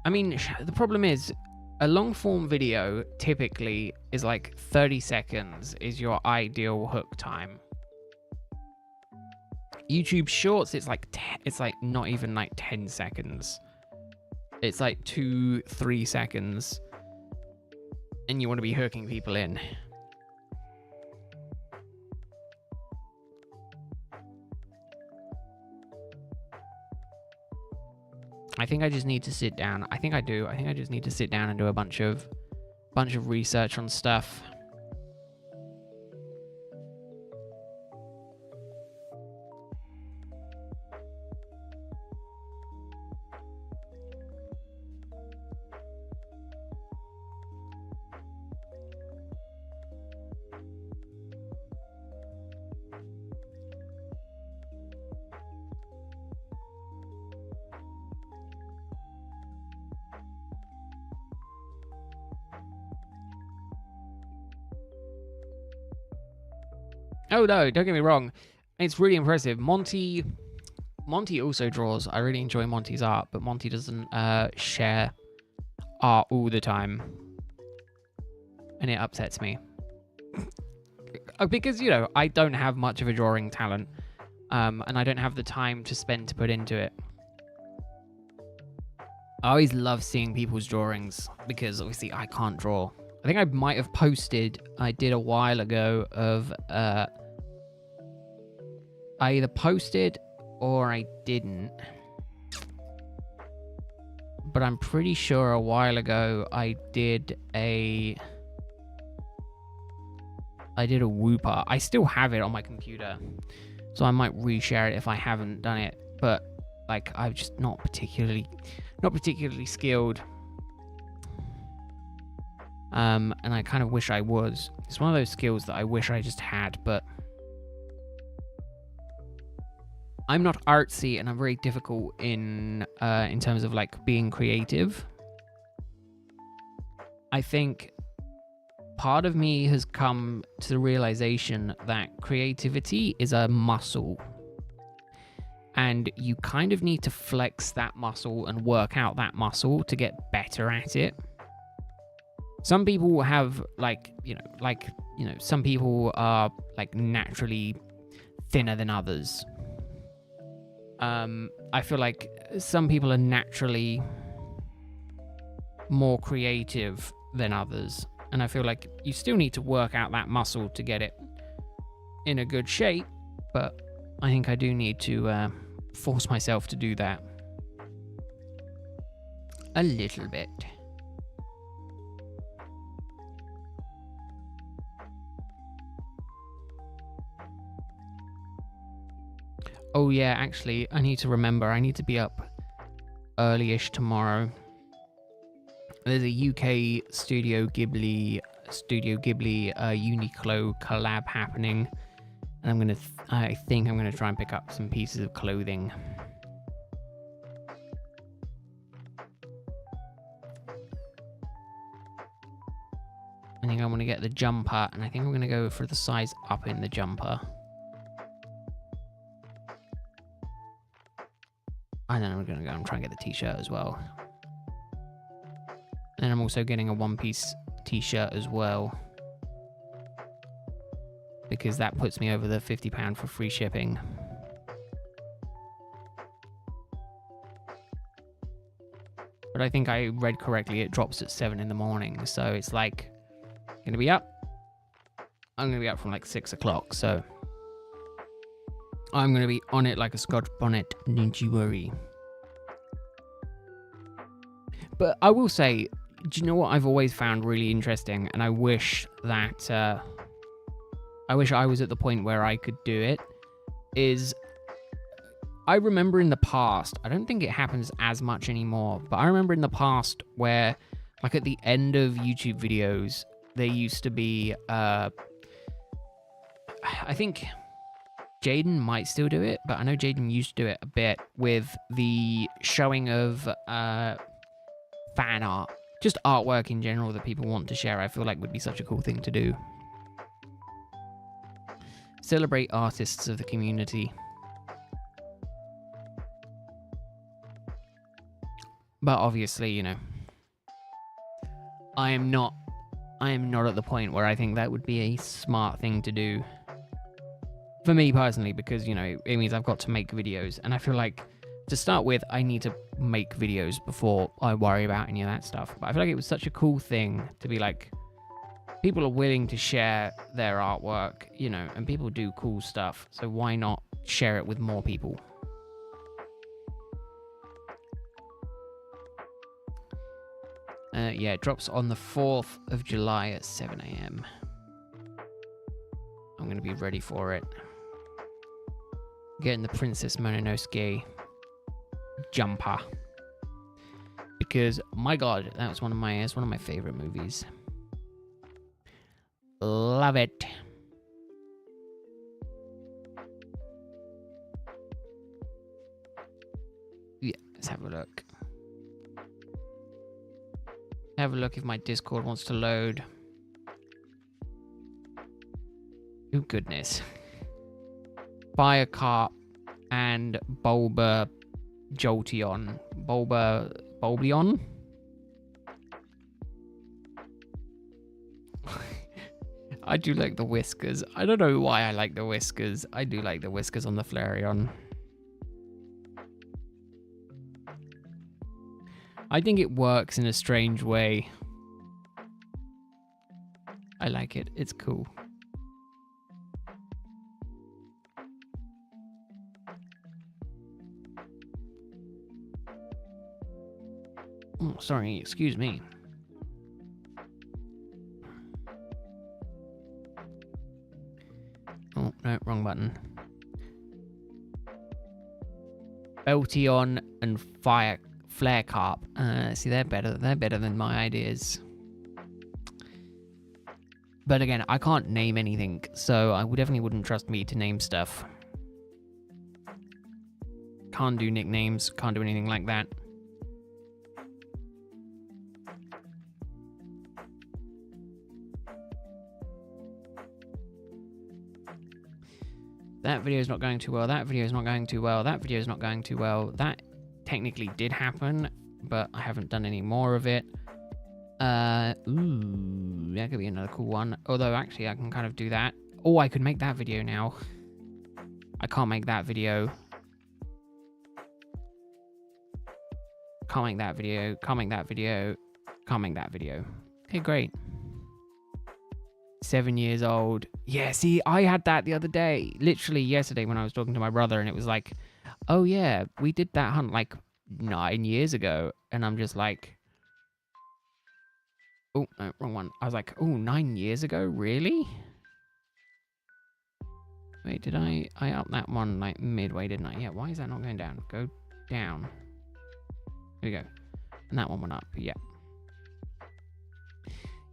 I mean, the problem is a long form video typically is like 30 seconds is your ideal hook time. YouTube Shorts, it's like not even like 10 seconds. It's like 2-3 seconds, and you want to be hooking people in. I think I just need to sit down. I think I do. I think I just need to sit down and do a bunch of research on stuff. Oh no, don't get me wrong. It's really impressive. Monty also draws. I really enjoy Monty's art, but Monty doesn't share art all the time. And it upsets me. Because, you know, I don't have much of a drawing talent. And I don't have the time to spend to put into it. I always love seeing people's drawings because obviously I can't draw. I think I might have posted, I did a while ago of, I either posted or I didn't. But I'm pretty sure a while ago I did a Wooper. I still have it on my computer, so I might reshare it if I haven't done it. But like, I'm just not particularly skilled. And I kind of wish I was. It's one of those skills that I wish I just had, but I'm not artsy, and I'm very difficult in terms of like being creative. I think part of me has come to the realization that creativity is a muscle, and you kind of need to flex that muscle and work out that muscle to get better at it. Some people have some people are like naturally thinner than others. I feel like some people are naturally more creative than others. And I feel like you still need to work out that muscle to get it in a good shape. But I think I do need to force myself to do that a little bit. Oh yeah, actually, I need to remember, I need to be up early-ish tomorrow. There's a UK Studio Ghibli Uniqlo collab happening, and I think I'm gonna try and pick up some pieces of clothing. I think I want to get the jumper, and I think I'm gonna go for the size up in the jumper. And then I'm gonna go and try and get the t-shirt as well. And I'm also getting a one-piece t-shirt as well, because that puts me over the £50 for free shipping. But I think I read correctly, it drops at 7 in the morning, so it's like gonna be up. I'm gonna be up from like 6 o'clock, so I'm gonna be on it like a Scotch bonnet, don't you worry. But I will say, do you know what I've always found really interesting, and I wish that I was at the point where I could do it, is I remember in the past, I don't think it happens as much anymore, but I remember in the past where, like at the end of YouTube videos, there used to be, I think Jaden might still do it, but I know Jaden used to do it a bit with the showing of fan art. Just artwork in general that people want to share, I feel like would be such a cool thing to do. Celebrate artists of the community. But obviously, you know, I am not at the point where I think that would be a smart thing to do. For me personally, because, you know, it means I've got to make videos. And I feel like, to start with, I need to make videos before I worry about any of that stuff. But I feel like it was such a cool thing to be like, people are willing to share their artwork, you know, and people do cool stuff. So why not share it with more people? Yeah, it drops on the 4th of July at 7 AM. I'm going to be ready for it. Getting the Princess Mononosuke jumper. Because, my God, that's one of my favorite movies. Love it. Yeah, let's have a look. Have a look if my Discord wants to load. Oh, goodness. Firecarp and Bulba Jolteon. Bulbion? I do like the whiskers. I don't know why I like the whiskers. I do like the whiskers on the Flareon. I think it works in a strange way. I like it. It's cool. Oh, sorry, excuse me. Oh, no, wrong button. Beltion and Flarecarp. See, they're better than my ideas. But again, I can't name anything, so I definitely wouldn't trust me to name stuff. Can't do nicknames, can't do anything like that. That video is not going too well, that video is not going too well, that video is not going too well. That technically did happen, but I haven't done any more of it. Ooh, that could be another cool one. Although, actually, I can kind of do that. Oh, I could make that video now. I can't make that video. Can't make that video. Can't make that video. Can't make that video. Okay, great. 7 years old. Yeah, see, I had that the other day. Literally yesterday when I was talking to my brother, and it was like, oh yeah, we did that hunt like 9 years ago. And I'm just like, oh, no, wrong one. I was like, oh, 9 years ago? Really? Wait, did I upped that one like midway, didn't I? Yeah, why is that not going down? Go down. Here we go. And that one went up. Yeah.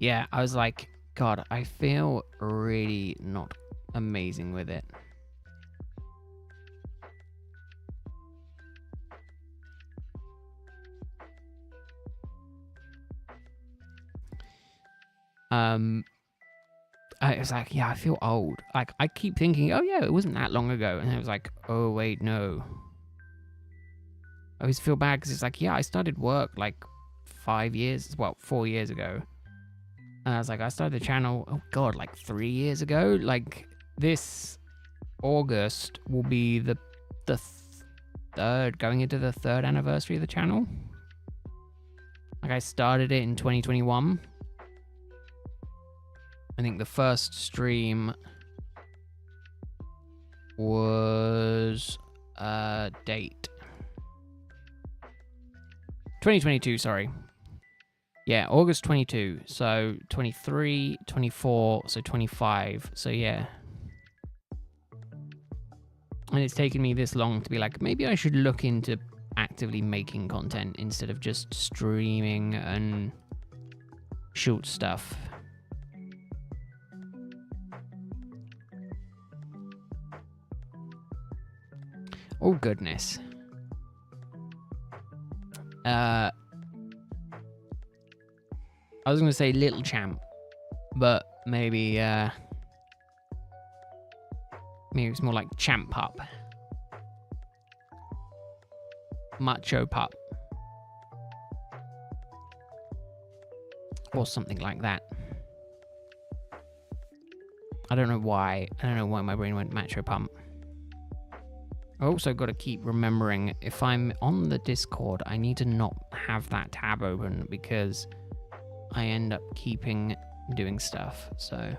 Yeah, I was like, God, I feel really not amazing with it. I was like, yeah, I feel old. Like, I keep thinking, oh yeah, it wasn't that long ago. And I was like, oh wait, no. I always feel bad because it's like, yeah, I started work like 4 years ago. And I was like, I started the channel, oh God, like 3 years ago. Like, this August will be the third, going into the third anniversary of the channel. Like, I started it in 2021. I think the first stream was date 2022, sorry. Yeah, August 22. So 23, 24, so 25. So yeah. And it's taken me this long to be like, maybe I should look into actively making content instead of just streaming and shoot stuff. Oh, goodness. I was going to say Little Champ, but maybe it's more like Champ Pup. Macho Pup. Or something like that. I don't know why. I don't know why my brain went Macho Pump. I also got to keep remembering, if I'm on the Discord, I need to not have that tab open because I end up doing stuff, so.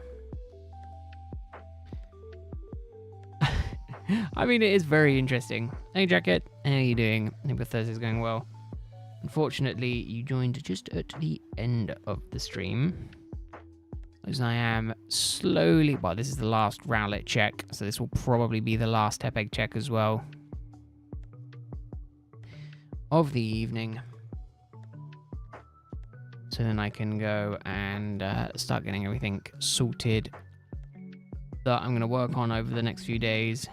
I mean, it is very interesting. Hey, Jacket, how are you doing? I hope your Thursday's going well. Unfortunately, you joined just at the end of the stream. As I am slowly, well, this is the last Rowlet check, so this will probably be the last Tepig check as well of the evening. So then I can go and start getting everything sorted that I'm going to work on over the next few days.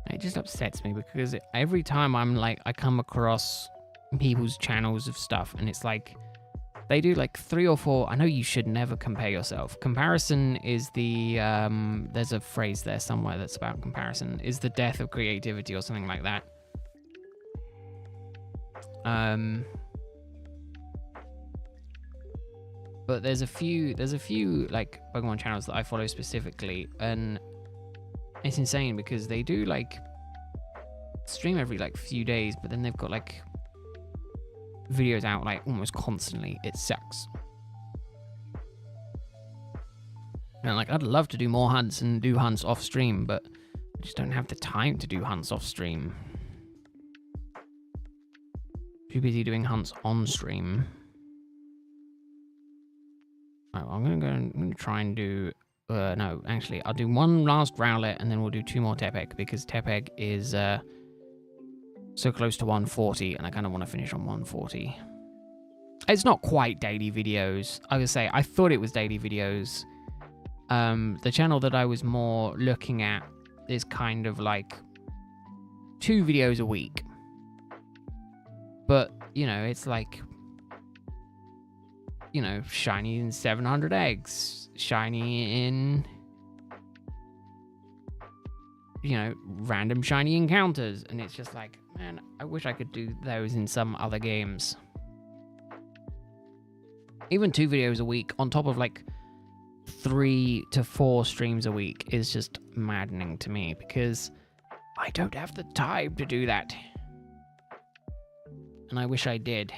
It just upsets me because every time I come across people's channels of stuff and it's like they do like 3 or 4. I know you should never compare yourself. Comparison is the there's a phrase there somewhere that's about comparison is the death of creativity or something like that. But there's a few like Pokemon channels that I follow specifically, and it's insane because they do like stream every like few days, but then they've got like videos out like almost constantly. It sucks. And like I'd love to do more hunts and do hunts off stream, but I just don't have the time to do hunts off stream. Too busy doing hunts on stream. Oh, I'm gonna try and do no, actually I'll do one last Rowlet and then we'll do 2 more Tepig because Tepig is so close to 140 and I kind of want to finish on 140. It's not quite daily videos. I would say I thought it was daily videos. The channel that I was more looking at is kind of like 2 videos a week. But, you know, it's like, you know, shiny in 700 eggs, shiny in, you know, random shiny encounters. And it's just like, man, I wish I could do those in some other games. Even 2 videos a week on top of like 3 to 4 streams a week is just maddening to me because I don't have the time to do that. And I wish I did.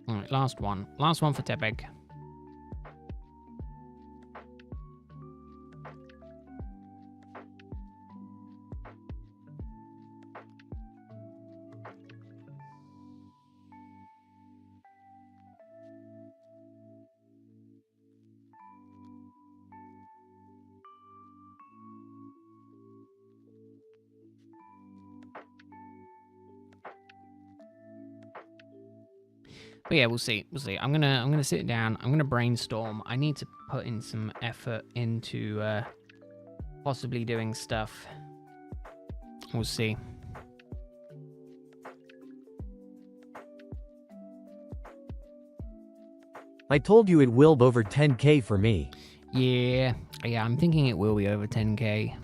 Alright, last one. Last one for Tepig. But yeah, we'll see. We'll see. I'm gonna sit down. I'm gonna brainstorm. I need to put in some effort into possibly doing stuff. We'll see. I told you it will be over 10k for me. Yeah, I'm thinking it will be over 10k.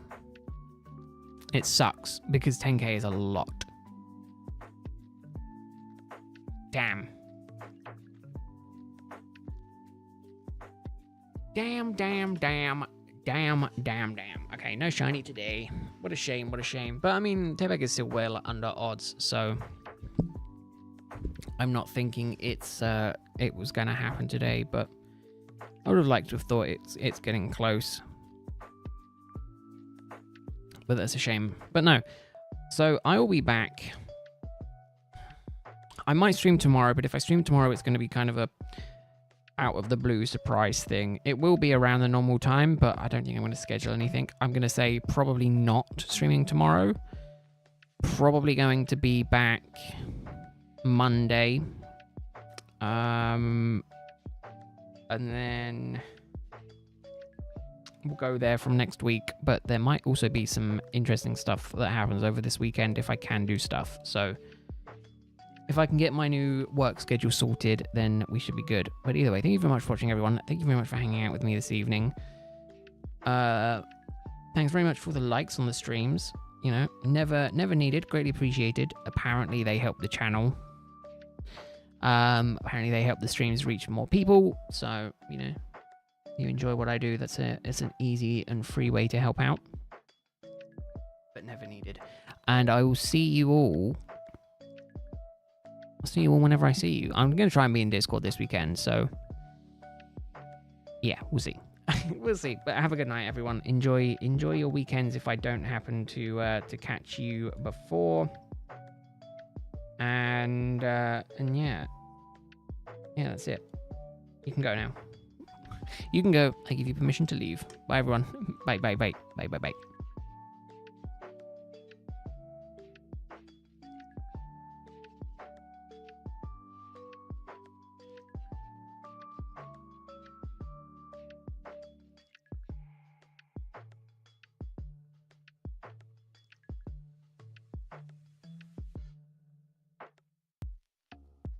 It sucks because 10k is a lot. Damn. Damn. Okay, no shiny today. What a shame. But I mean, Tepig is still well under odds, so I'm not thinking it was gonna happen today, but I would have liked to have thought it's getting close. But that's a shame. But no. So I will be back. I might stream tomorrow, but if I stream tomorrow, it's going to be kind of a out of the blue surprise thing. It will be around the normal time, but I don't think I'm going to schedule anything. I'm going to say probably not streaming tomorrow. Probably going to be back Monday. And then we'll go there from next week, but there might also be some interesting stuff that happens over this weekend if I can do stuff. So if I can get my new work schedule sorted, then we should be good. But either way, thank you very much for watching, everyone. Thank you very much for hanging out with me this evening. Thanks very much for the likes on the streams. You know, never needed, greatly appreciated. Apparently they help the channel. Apparently they help the streams reach more people. So, you know, you enjoy what I do. It's an easy and free way to help out. But never needed. And I will see you all. I'll see you all whenever I see you. I'm going to try and be in Discord this weekend, so yeah, we'll see. We'll see. But have a good night, everyone. Enjoy your weekends if I don't happen to catch you before. And yeah, that's it. You can go now. You can go. I give you permission to leave. Bye, everyone. Bye.